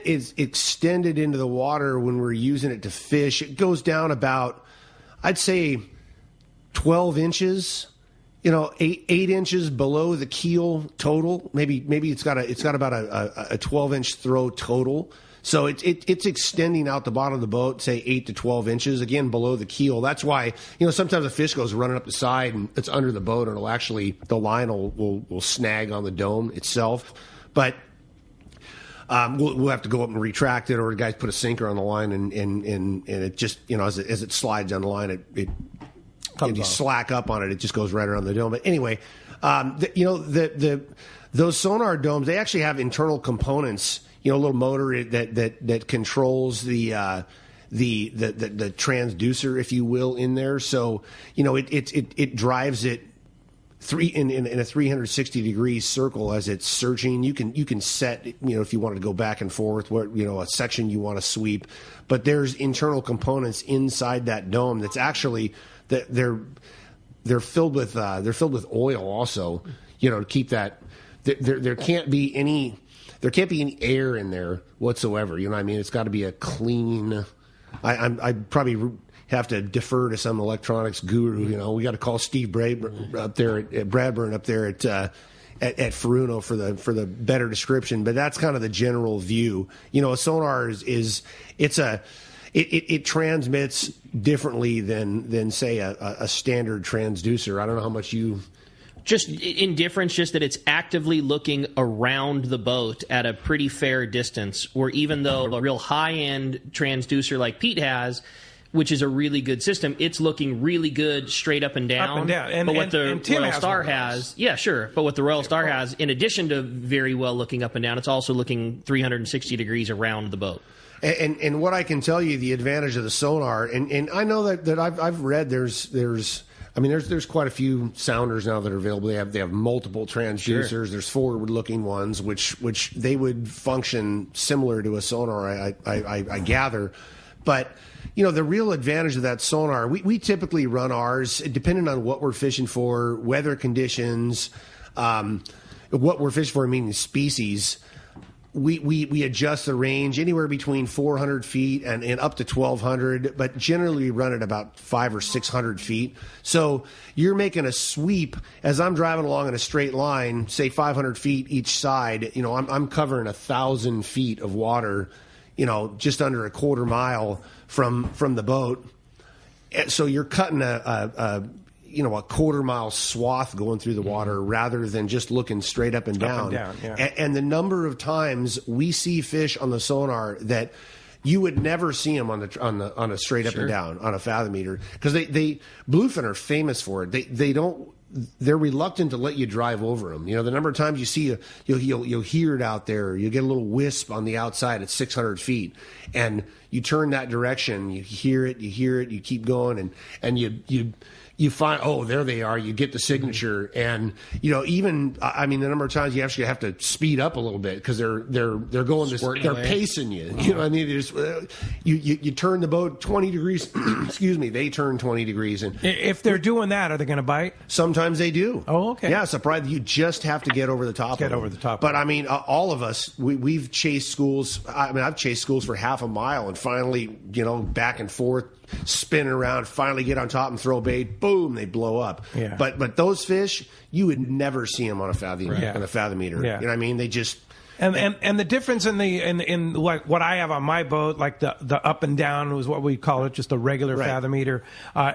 is extended into the water when we're using it to fish, it goes down about, I'd say, 12 inches. You know, 8 inches below the keel total. Maybe it's got about a 12-inch throw total. So it's extending out the bottom of the boat, say 8 to 12 inches, again below the keel. That's why, you know, sometimes a fish goes running up the side and it's under the boat, and it'll actually, the line will snag on the dome itself. But we'll have to go up and retract it, or the guys put a sinker on the line and it just, you know, as it slides down the line, it if you slack up on it, it just goes right around the dome. But anyway, those Sonar Domes, they actually have internal components. You know, a little motor that controls the transducer, if you will, in there. So you know, it drives it in a 360 degree circle as it's searching. You can set, you know, if you want to go back and forth, what, you know, a section you want to sweep. But there's internal components inside that dome that's actually they're filled with oil also, you know, to keep that. There can't be any air in there whatsoever. You know what I mean? It's got to be a clean. I probably have to defer to some electronics guru. You know, we got to call Steve Bradburn up there at Bradburn up there at Furuno for the better description. But that's kind of the general view. You know, a sonar it transmits differently than say a standard transducer. I don't know how much you. Just in difference, just that it's actively looking around the boat at a pretty fair distance, or even though a real high-end transducer like Pete has, which is a really good system, it's looking really good straight up and down. Up and down. But what the Royal Star has, yeah, sure. But what the Royal Star has, in addition to very well looking up and down, it's also looking 360 degrees around the boat. And what I can tell you, the advantage of the sonar, and I know that I've read there's I mean, there's quite a few sounders now that are available. They have multiple transducers. Sure. There's forward-looking ones, which they would function similar to a sonar, I gather. But the real advantage of that sonar, we typically run ours depending on what we're fishing for, weather conditions, what we're fishing for, meaning species. We adjust the range anywhere between 400 feet and up to 1,200, but generally we run at about 500 or 600 feet. So you're making a sweep as I'm driving along in a straight line, say 500 feet each side. I'm covering 1,000 feet of water, just under a quarter mile from the boat. So you're cutting a quarter mile swath going through the water rather than just looking straight up and down. And the number of times we see fish on the sonar that you would never see them on a straight up and down on a fathometer, because they bluefin are famous for it. They're reluctant to let you drive over them. The number of times you see you'll hear it out there. You get a little wisp on the outside at 600 feet, and you turn that direction. You hear it. You keep going, and you find, oh, there they are. You get the signature, and even the number of times you actually have to speed up a little bit because they're going they're pacing you. You turn the boat 20 degrees. Excuse me, they turn 20 degrees, and if they're doing that, are they going to bite? Sometimes they do. Oh, okay. Yeah, surprised. You just have to get over the top. But all of us, we've chased schools. I've chased schools for half a mile, and finally, back and forth, spin around, finally get on top and throw bait. Boom, they blow up. Yeah. But those fish, you would never see them on a fathometer. Yeah. You know what I mean? They just. And the difference in like what I have on my boat, like the up and down was what we call it, just a regular fathometer,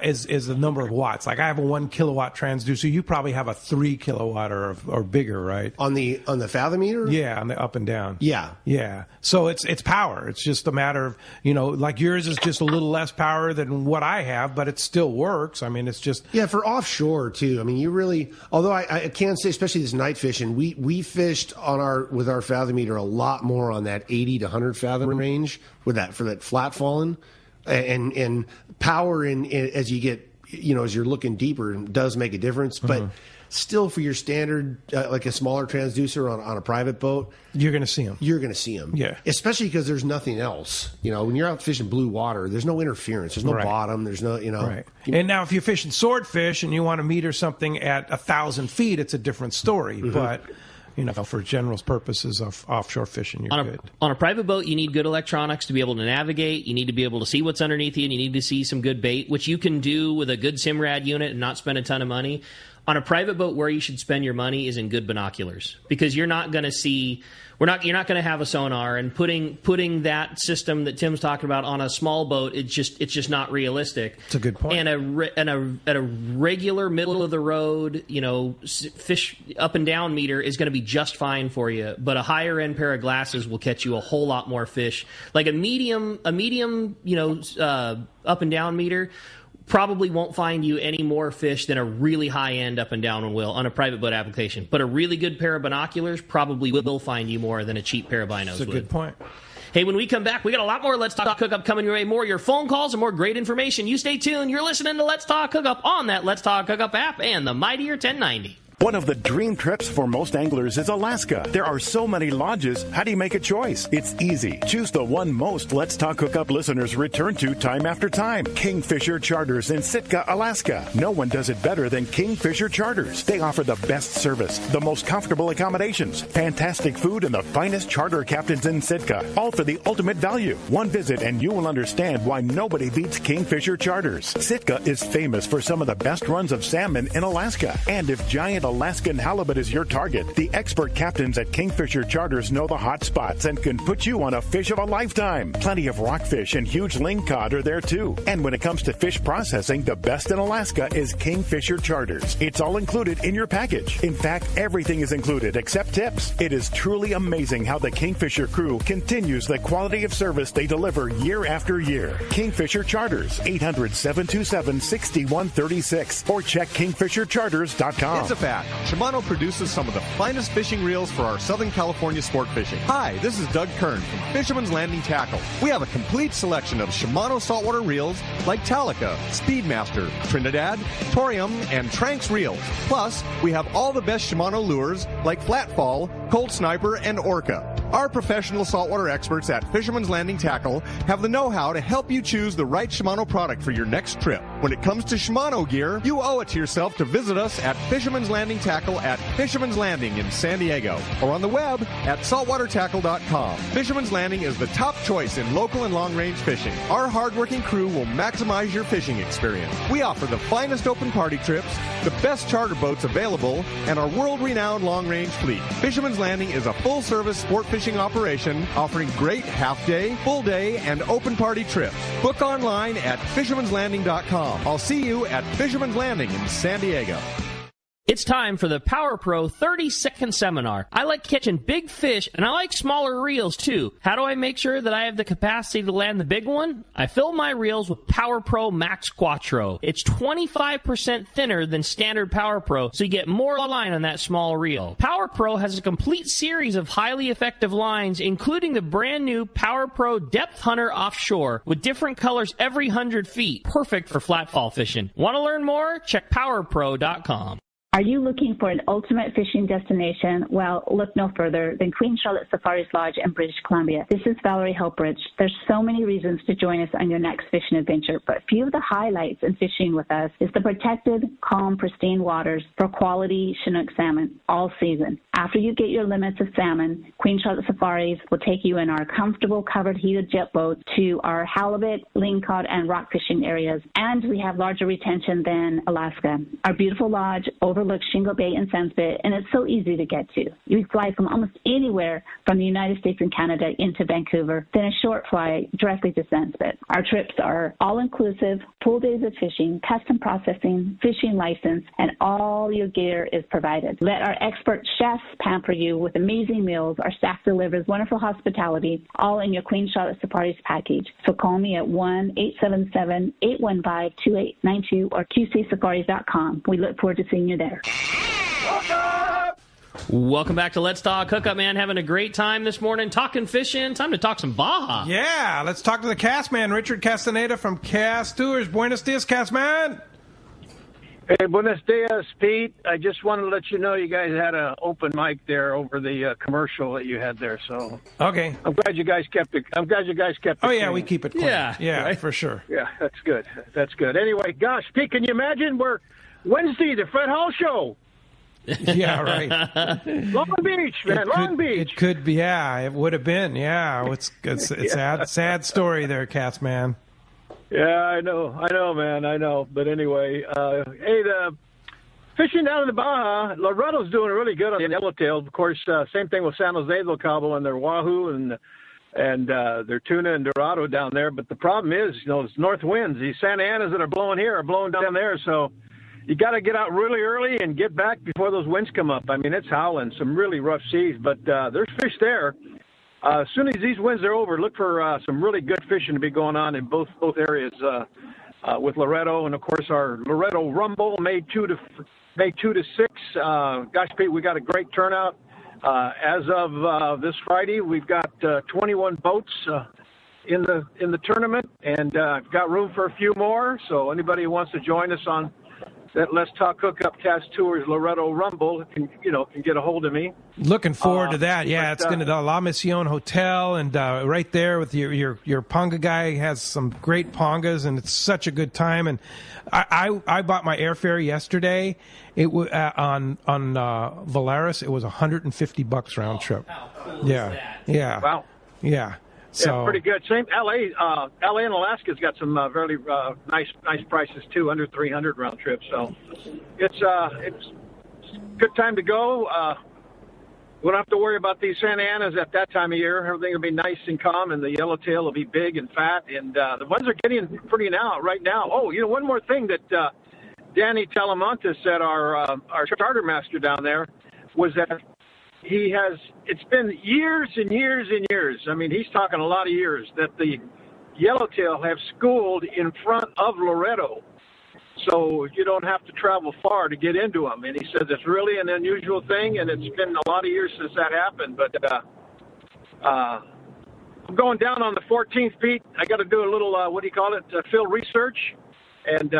is the number of watts. Like I have a 1 kilowatt transducer. You probably have a 3 kilowatt or bigger, right? On the fathometer? Yeah, on the up and down. Yeah. So it's power. It's just a matter of like yours is just a little less power than what I have, but it still works. I mean, it's just for offshore too. I mean, you really. Although I can say, especially this night fishing, we fished with our fathometer a lot more on that 80 to 100 fathom range for that flat falling, and power as you get as you're looking deeper does make a difference, but still for your standard like a smaller transducer on a private boat, you're going to see them. Yeah, especially because there's nothing else. When you're out fishing blue water, there's no interference, there's no bottom, there's no right. And now if you're fishing swordfish and you want to meter something at 1,000 feet, it's a different story, but for general purposes of offshore fishing, you're good. On a private boat, you need good electronics to be able to navigate. You need to be able to see what's underneath you, and you need to see some good bait, which you can do with a good Simrad unit and not spend a ton of money. On a private boat, where you should spend your money is in good binoculars, because you're not going to see. You're not going to have a sonar, and putting that system that Tim's talking about on a small boat, it's just not realistic. It's a good point. And a regular middle of the road, fish up and down meter is going to be just fine for you. But a higher end pair of glasses will catch you a whole lot more fish. Like a medium, up and down meter probably won't find you any more fish than a really high-end up and down will on a private boat application. But a really good pair of binoculars probably will find you more than a cheap pair of binos would. That's a good point. Hey, when we come back, we got a lot more Let's Talk Hookup coming your way. More your phone calls and more great information. You stay tuned. You're listening to Let's Talk Hookup on that Let's Talk Hookup app and the mightier 1090. One of the dream trips for most anglers is Alaska. There are so many lodges. How do you make a choice? It's easy. Choose the one most Let's Talk Hookup listeners return to time after time. Kingfisher Charters in Sitka, Alaska. No one does it better than Kingfisher Charters. They offer the best service, the most comfortable accommodations, fantastic food, and the finest charter captains in Sitka. All for the ultimate value. One visit and you will understand why nobody beats Kingfisher Charters. Sitka is famous for some of the best runs of salmon in Alaska. And if giant Alaskan halibut is your target, the expert captains at Kingfisher Charters know the hot spots and can put you on a fish of a lifetime. Plenty of rockfish and huge lingcod are there too. And when it comes to fish processing, the best in Alaska is Kingfisher Charters. It's all included in your package. In fact, everything is included except tips. It is truly amazing how the Kingfisher crew continues the quality of service they deliver year after year. Kingfisher Charters, 800-727-6136, or check kingfishercharters.com. It's a fact. back. Shimano produces some of the finest fishing reels for our Southern California sport fishing. Hi, this is Doug Kern from Fisherman's Landing Tackle. We have a complete selection of Shimano saltwater reels like Talica, Speedmaster, Trinidad, Torium, and Tranx reels. Plus, we have all the best Shimano lures like Flatfall, Cold Sniper, and Orca. Our professional saltwater experts at Fisherman's Landing Tackle have the know-how to help you choose the right Shimano product for your next trip. When it comes to Shimano gear, you owe it to yourself to visit us at Fisherman's Landing Tackle at Fisherman's Landing in San Diego or on the web at saltwatertackle.com. Fisherman's Landing is the top choice in local and long-range fishing. Our hard-working crew will maximize your fishing experience. We offer the finest open party trips, the best charter boats available, and our world-renowned long-range fleet. Fisherman's Landing is a full-service sport fishing operation offering great half-day, full-day, and open party trips. Book online at fishermanslanding.com. I'll see you at Fisherman's Landing in San Diego. It's time for the Power Pro 30-second seminar. I like catching big fish, and I like smaller reels, too. How do I make sure that I have the capacity to land the big one? I fill my reels with Power Pro Max Quattro. It's 25% thinner than standard Power Pro, so you get more line on that small reel. Power Pro has a complete series of highly effective lines, including the brand new Power Pro Depth Hunter Offshore, with different colors every 100 feet. Perfect for flatfall fishing. Want to learn more? Check powerpro.com. Are you looking for an ultimate fishing destination? Well, look no further than Queen Charlotte Safari Lodge in British Columbia. This is Valerie Helpridge. There's so many reasons to join us on your next fishing adventure, but a few of the highlights in fishing with us is the protected, calm, pristine waters for quality Chinook salmon all season. After you get your limits of salmon, Queen Charlotte Safaris will take you in our comfortable covered heated jet boats to our halibut, lingcod, and rock fishing areas, and we have larger retention than Alaska. Our beautiful lodge overlooks Shingle Bay and Sandspit, and it's so easy to get to. You fly from almost anywhere from the United States and Canada into Vancouver, then a short flight directly to Sandspit. Our trips are all-inclusive, full days of fishing, custom processing, fishing license, and all your gear is provided. Let our expert chefs pamper you with amazing meals. Our staff delivers wonderful hospitality, all in your Queen Charlotte Safaris package. So call me at 1-877-815-2892 or qcsafaris.com. We look forward to seeing you there. Welcome back to Let's Talk Hookup, man. Having a great time this morning talking fishing. Time to talk some Baja. Yeah, let's talk to the cast man, Richard Castaneda from Cast Tours. Buenos dias, cast man. Hey, buenos dias, Pete. I just wanted to let you know you guys had an open mic there over the commercial that you had there. So okay, I'm glad you guys kept it. Oh yeah, clean. we keep it clean. Yeah, right? For sure. Yeah, that's good. That's good. Anyway, gosh, Pete, can you imagine we're Wednesday, the Fred Hall Show? Yeah, right. Long Beach, man. Long Beach. It could be. Yeah, it would have been. Yeah, it's yeah. sad story there, cast man. Yeah, I know, man, I know. But anyway, hey, the fishing down in the Baja, Loretto's doing really good on the yellowtail. Of course, same thing with San Jose del Cabo and their wahoo and their tuna and dorado down there. But the problem is, it's north winds. These Santa Anas that are blowing here are blowing down there. So you got to get out really early and get back before those winds come up. I mean, it's howling, some really rough seas. But there's fish there. As soon as these winds are over, look for some really good fishing to be going on in both areas with Loretto. And, of course, our Loretto Rumble, May 2 to 6. Gosh, Pete, we got a great turnout. As of this Friday, we've got 21 boats in the tournament, and got room for a few more. So anybody who wants to join us on that Let's Talk Hookup Cast Tours Loretto Rumble can get a hold of me. Looking forward to that. Yeah, it's going to the La Mission Hotel, and right there with your ponga guy has some great pongas, and it's such a good time. And I bought my airfare yesterday. It was on Valeris. It was $150 round trip. How cool is that? Yeah. Wow. Yeah. So, yeah, pretty good. Same LA and Alaska's got some very nice prices too, under $300 round trip. So it's a good time to go. We don't have to worry about these Santa Anas at that time of year. Everything will be nice and calm, and the yellowtail will be big and fat. And the ones are getting pretty right now. Oh, one more thing that Danny Talamontes said, our charter master down there, was that it's been years and years and years. I mean, he's talking a lot of years that the yellowtail have schooled in front of Loretto. so you don't have to travel far to get into them. And he says it's really an unusual thing, and it's been a lot of years since that happened. But I'm going down on the 14th, Pete. I got to do a little, field research and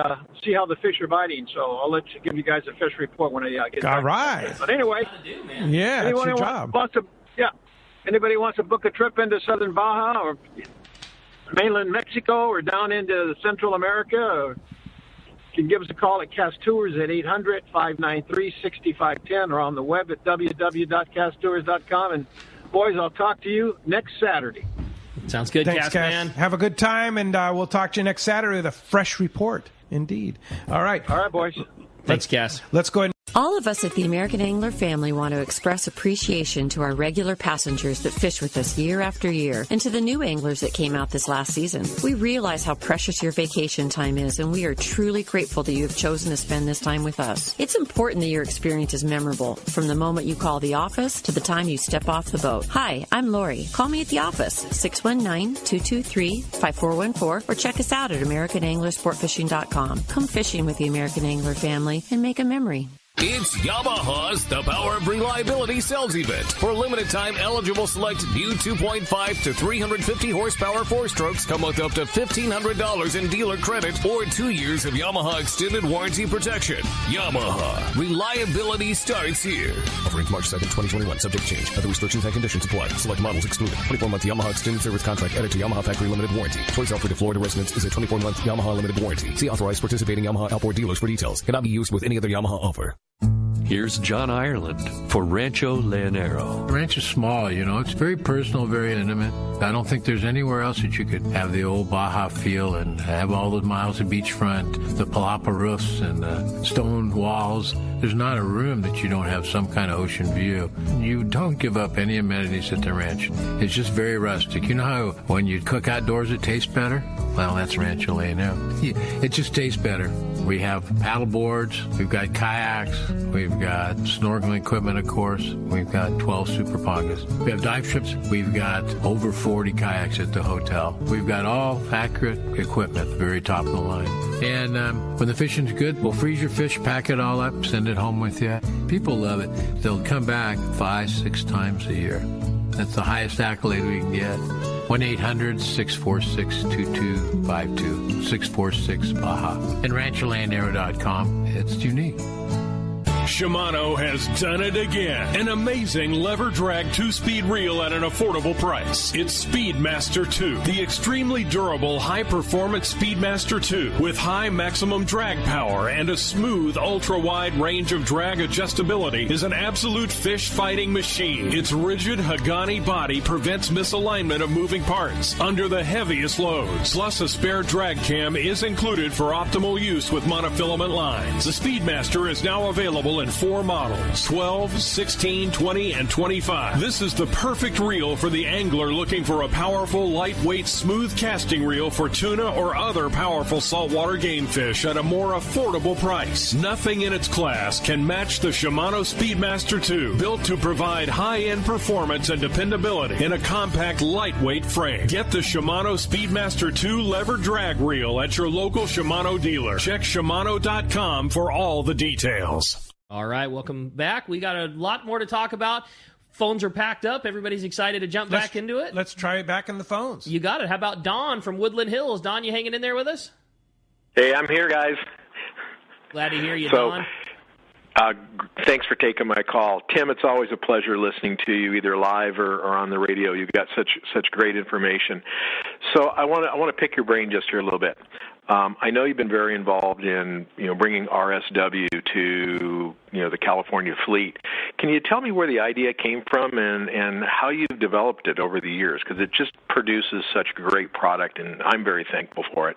see how the fish are biting. So I'll give you guys a fish report when I get back. All right. But anyway, yeah, that's your job. Anybody wants to book a trip into southern Baja or mainland Mexico or down into Central America, or you can give us a call at Cast Tours at 800-593-6510 or on the web at www.casttours.com. And boys, I'll talk to you next Saturday. Sounds good, Thanks, Cass, man. Have a good time, and we'll talk to you next Saturday with a fresh report. Indeed. All right, boys. Thanks, Cass. Let's go ahead. All of us at the American Angler family want to express appreciation to our regular passengers that fish with us year after year, and to the new anglers that came out this last season. We realize how precious your vacation time is, and we are truly grateful that you have chosen to spend this time with us. It's important that your experience is memorable, from the moment you call the office to the time you step off the boat. Hi, I'm Lori. Call me at the office, 619-223-5414, or check us out at AmericanAnglerSportFishing.com. Come fishing with the American Angler family and make a memory. It's Yamaha's The Power of Reliability sales event. For a limited time, eligible select new 2.5 to 350 horsepower 4-strokes come with up to $1,500 in dealer credit or 2 years of Yamaha extended warranty protection. Yamaha. Reliability starts here. Offer ends March 2nd, 2021. Subject to change. Other restrictions and conditions apply. Select models excluded. 24-month Yamaha extended service contract added to Yamaha factory limited warranty. Choice offered to Florida residents is a 24-month Yamaha limited warranty. See authorized participating Yamaha outboard dealers for details. Cannot be used with any other Yamaha offer. Here's John Ireland for Rancho Leonero. The ranch is small, it's very personal, very intimate. I don't think there's anywhere else that you could have the old Baja feel and have all those miles of beachfront, the palapa roofs and the stone walls. There's not a room that you don't have some kind of ocean view. You don't give up any amenities at the ranch. It's just very rustic. You know how when you cook outdoors it tastes better? Well, that's Rancho Leonero. It just tastes better. We have paddle boards, we've got kayaks, we've got snorkeling equipment, of course. We've got 12 super pongas. We have dive trips. We've got over 40 kayaks at the hotel. We've got all accurate equipment, very top of the line. And when the fishing's good, we'll freeze your fish, pack it all up, send it home with you. People love it. They'll come back 5-6 times a year. That's the highest accolade we can get. 1-800-646-2252, 646-BAJA. And RanchoLandAero.com. It's unique. Shimano has done it again. An amazing lever drag 2-speed reel at an affordable price. It's Speedmaster 2, the extremely durable high-performance Speedmaster 2 with high maximum drag power and a smooth ultra-wide range of drag adjustability is an absolute fish-fighting machine. Its rigid Hagani body prevents misalignment of moving parts under the heaviest loads. Plus, a spare drag cam is included for optimal use with monofilament lines. The Speedmaster is now available in 4 models, 12, 16, 20, and 25. This is the perfect reel for the angler looking for a powerful, lightweight, smooth casting reel for tuna or other powerful saltwater game fish at a more affordable price. Nothing in its class can match the Shimano Speedmaster 2, built to provide high-end performance and dependability in a compact, lightweight frame. Get the Shimano Speedmaster 2 lever drag reel at your local Shimano dealer. Check Shimano.com for all the details. All right, welcome back. We got a lot more to talk about. Phones are packed up. Everybody's excited to jump back into it. Let's try it back in the phones. You got it. How about Don from Woodland Hills? Don, you hanging in there with us? Hey, I'm here, guys. Glad to hear you, Don. Thanks for taking my call. Tim, it's always a pleasure listening to you, either live or on the radio. You've got such great information. So I want to pick your brain just here a little bit. I know you've been very involved in, bringing RSW to, the California fleet. Can you tell me where the idea came from and how you've developed it over the years? Because it just produces such a great product, and I'm very thankful for it.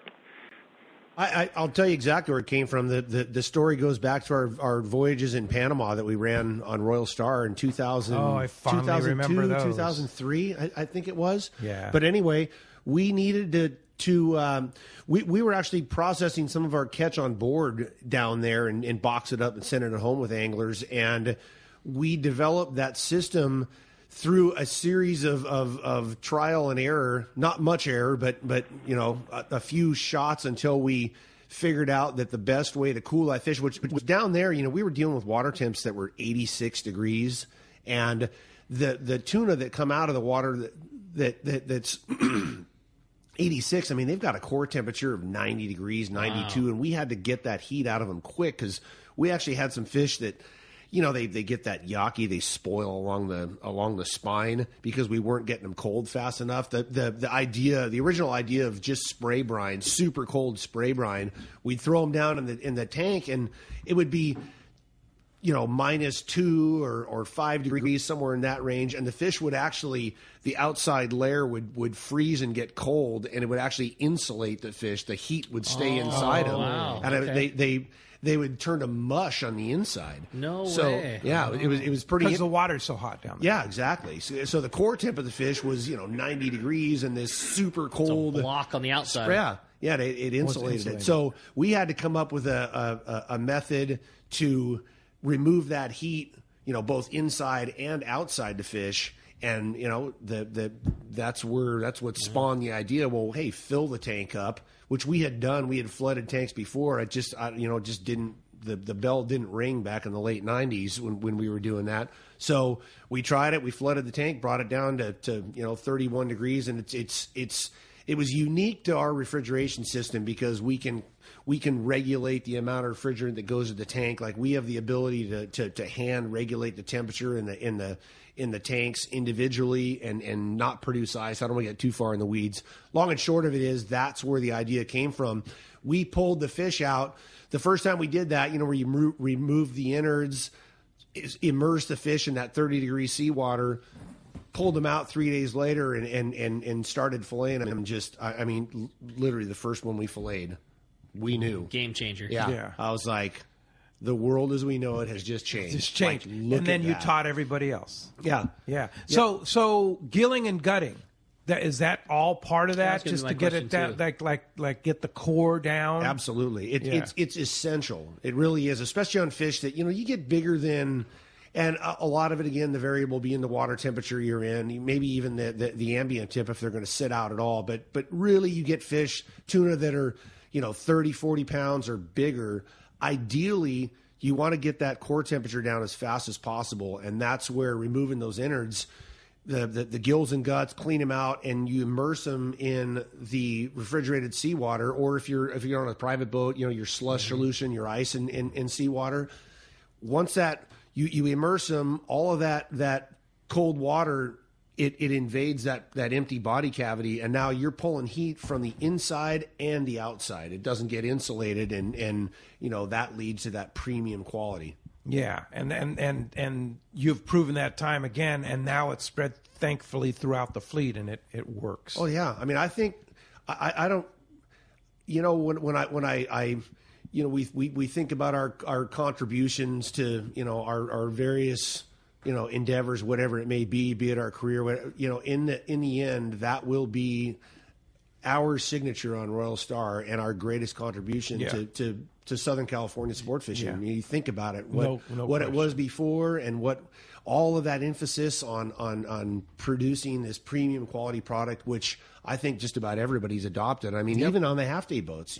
I'll tell you exactly where it came from. The story goes back to our voyages in Panama that we ran on Royal Star in 2000. Oh, I fondly remember those. 2003, I think it was. Yeah. But anyway, we needed we were actually processing some of our catch on board down there and box it up and send it home with anglers. And we developed that system through a series of trial and error, not much error, but a few shots until we figured out that the best way to cool that fish, which was down there, we were dealing with water temps that were 86 degrees, and the tuna that come out of the water that's 86, I mean, they've got a core temperature of 90 degrees, 92, and we had to get that heat out of them quick because we actually had some fish that, they get that yaki, they spoil along the spine because we weren't getting them cold fast enough. The original idea of just spray brine, super cold spray brine, we'd throw them down in the tank, and it would be -2 or 5 degrees, somewhere in that range, and the fish would actually, the outside layer would freeze and get cold, and it would actually insulate the fish. The heat would stay inside them, and okay. they would turn to mush on the inside. No way. Yeah, it was pretty. Because the water's so hot down there. Yeah, exactly. So the core temp of the fish was 90 degrees, and this super cold it's a block on the outside. Yeah, it insulated it. So we had to come up with a method to remove that heat, both inside and outside the fish. And, that's what spawned the idea. Well, hey, fill the tank up, which we had done. We had flooded tanks before. Just didn't, the bell didn't ring back in the late 90s when we were doing that. So we tried it. We flooded the tank, brought it down to 31 degrees. And it was unique to our refrigeration system because we can regulate the amount of refrigerant that goes to the tank. Like, we have the ability to hand regulate the temperature in the tanks individually and not produce ice. I don't want to get too far in the weeds. Long and short of it is that's where the idea came from. We pulled the fish out. The first time we did that, where you remove the innards, immerse the fish in that 30-degree seawater, pulled them out 3 days later and started filleting them. Literally the first one we filleted, we knew. Game changer. Yeah. I was like, the world as we know it has just changed. Like, and then you taught everybody else. Yeah. So gilling and gutting, is that all part of that? Just to get it down, like get the core down? Absolutely. It's essential. It really is, especially on fish that, you get bigger than. And a lot of it, again, the variable being the water temperature you're in, maybe even the ambient temp if they're going to sit out at all. But really, you get fish, tuna that are 30, 40 pounds or bigger. Ideally, you want to get that core temperature down as fast as possible, and that's where removing those innards, the gills and guts, clean them out, and you immerse them in the refrigerated seawater. Or if you're on a private boat, your slush solution, your ice in seawater. Once that you immerse them, all of that cold water, it invades that empty body cavity, and now you're pulling heat from the inside and the outside. It doesn't get insulated, and that leads to that premium quality. Yeah, and you've proven that time again, and now it's spread thankfully throughout the fleet, and it works. Oh yeah, I think I don't. When I we think about our contributions to our various endeavors, whatever it may be it our career, in the end, that will be our signature on Royal Star and our greatest contribution to Southern California sport fishing. Yeah. You think about it, No what it was before, and what all of that emphasis on producing this premium quality product, which I think just about everybody's adopted. Even on the half-day boats,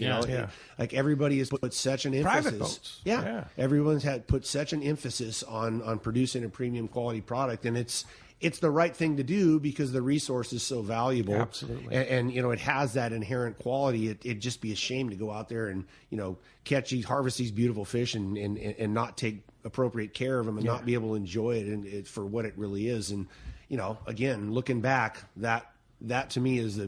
like everybody has put such an emphasis. Private boats. Yeah. Everyone's put such an emphasis on producing a premium quality product, and it's the right thing to do because the resource is so valuable. Absolutely. And it has that inherent quality. It'd just be a shame to go out there and, harvest these beautiful fish and not take appropriate care of them and not be able to enjoy it for what it really is. And, again, looking back, that to me is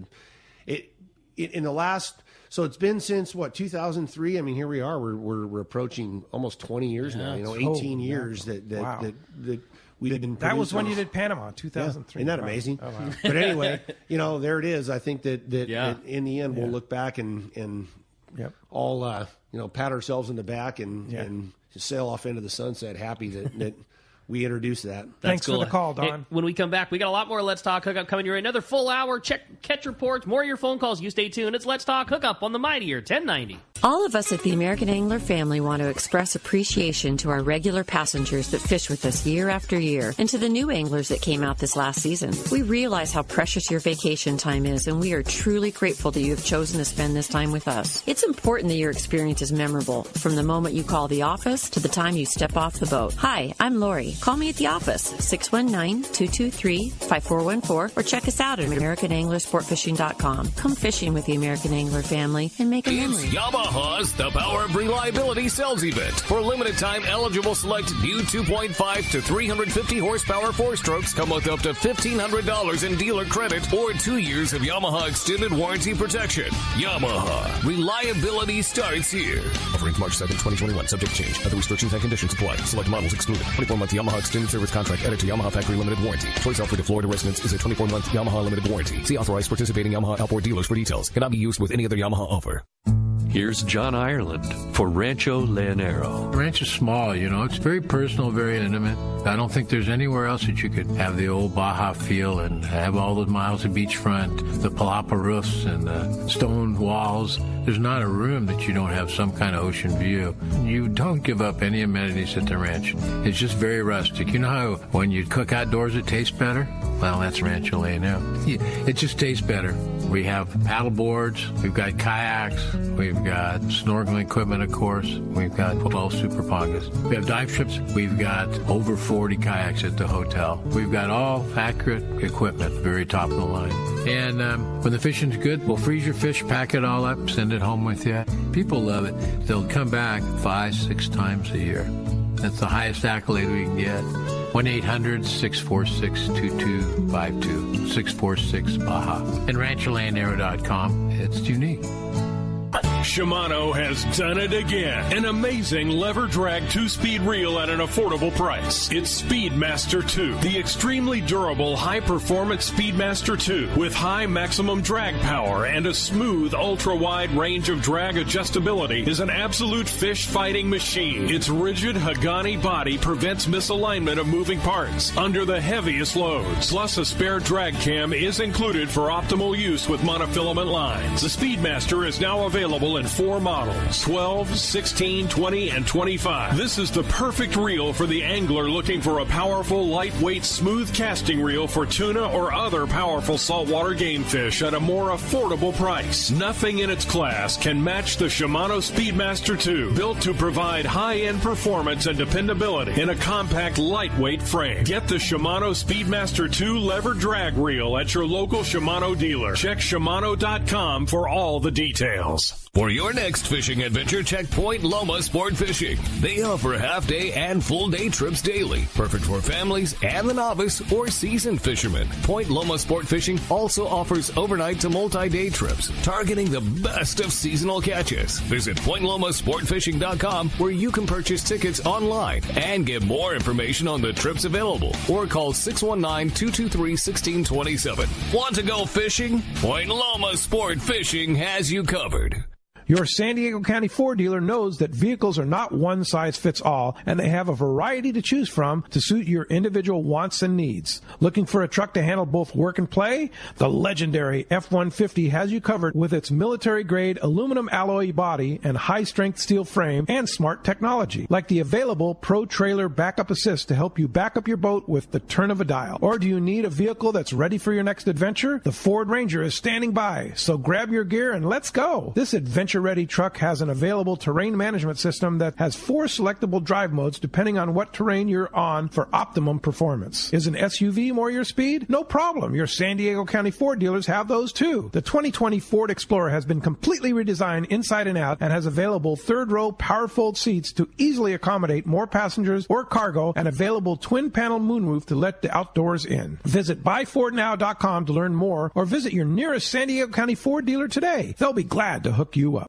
in the last, so it's been since 2003. Here we are, we're approaching almost 20 years now, 18 years that we've been. That was when you did Panama, 2003. Isn't that amazing? Oh, wow. But anyway, there it is. I think that in the end, we'll look back and all, pat ourselves in the back and sail off into the sunset happy that we introduced that. Thanks for the call, Don. Hey, when we come back, we got a lot more Let's Talk Hookup coming your way. Another full hour. Catch reports, more of your phone calls. You stay tuned. It's Let's Talk Hookup on the Mightier 1090. All of us at the American Angler family want to express appreciation to our regular passengers that fish with us year after year and to the new anglers that came out this last season. We realize how precious your vacation time is, and we are truly grateful that you have chosen to spend this time with us. It's important that your experience is memorable, from the moment you call the office to the time you step off the boat. Hi, I'm Lori. Call me at the office, 619-223-5414, or check us out at AmericanAnglerSportFishing.com. Come fishing with the American Angler family and make a memory. It's Yamaha's The Power of Reliability sales event. For limited time, eligible select new 2.5 to 350 horsepower four-strokes come with up to $1,500 in dealer credit or 2 years of Yamaha extended warranty protection. Yamaha. Reliability starts here. Offering March 2nd, 2021. Subject to change. Other restrictions and conditions apply. Select models excluded. 24-month Yamaha extended service contract added to Yamaha factory limited warranty. Choice offered to Florida residents is a 24-month Yamaha limited warranty. See authorized participating Yamaha outboard dealers for details. Cannot be used with any other Yamaha offer. Here's John Ireland for Rancho Leonero. The ranch is small, it's very personal, very intimate. I don't think there's anywhere else that you could have the old Baja feel and have all those miles of beachfront, the palapa roofs and the stone walls. There's not a room that you don't have some kind of ocean view. You don't give up any amenities at the ranch. It's just very rustic. You know how when you cook outdoors it tastes better? Well, that's Rancho Leonero. It just tastes better. We have paddle boards, we've got kayaks, we've got snorkeling equipment, of course. We've got 12 super pongas. We have dive trips. We've got over 40 kayaks at the hotel. We've got all accurate equipment, very top of the line. And when the fishing's good, we'll freeze your fish, pack it all up, send it home with you. People love it. They'll come back 5-6 times a year. That's the highest accolade we can get. 1-800-646-2252. 646-BAJA. And RanchoLeonero.com. It's unique. Shimano has done it again. An amazing lever drag 2-speed reel at an affordable price. It's Speedmaster 2, the extremely durable high-performance Speedmaster 2 with high maximum drag power and a smooth ultra-wide range of drag adjustability is an absolute fish-fighting machine. Its rigid Hagani body prevents misalignment of moving parts under the heaviest loads. Plus, a spare drag cam is included for optimal use with monofilament lines. The Speedmaster is now available in 4 models, 12, 16, 20, and 25. This is the perfect reel for the angler looking for a powerful, lightweight, smooth casting reel for tuna or other powerful saltwater game fish at a more affordable price. Nothing in its class can match the Shimano Speedmaster 2, built to provide high-end performance and dependability in a compact, lightweight frame. Get the Shimano Speedmaster 2 lever drag reel at your local Shimano dealer. Check Shimano.com for all the details. For your next fishing adventure, check Point Loma Sport Fishing. They offer half-day and full-day trips daily, perfect for families and the novice or seasoned fishermen. Point Loma Sport Fishing also offers overnight to multi-day trips, targeting the best of seasonal catches. Visit PointLomaSportFishing.com, where you can purchase tickets online and get more information on the trips available, or call 619-223-1627. Want to go fishing? Point Loma Sport Fishing has you covered. Your San Diego County Ford dealer knows that vehicles are not one size fits all, and they have a variety to choose from to suit your individual wants and needs. Looking for a truck to handle both work and play? The legendary F-150 has you covered with its military-grade aluminum alloy body and high-strength steel frame and smart technology, like the available Pro Trailer Backup Assist to help you back up your boat with the turn of a dial. Or do you need a vehicle that's ready for your next adventure? The Ford Ranger is standing by, so grab your gear and let's go. This adventure ready truck has an available terrain management system that has 4 selectable drive modes depending on what terrain you're on for optimum performance. Is an SUV more your speed? No problem. Your San Diego County Ford dealers have those too. The 2020 Ford Explorer has been completely redesigned inside and out and has available 3rd-row power-fold seats to easily accommodate more passengers or cargo and available twin-panel moonroof to let the outdoors in. Visit buyfordnow.com to learn more or visit your nearest San Diego County Ford dealer today. They'll be glad to hook you up.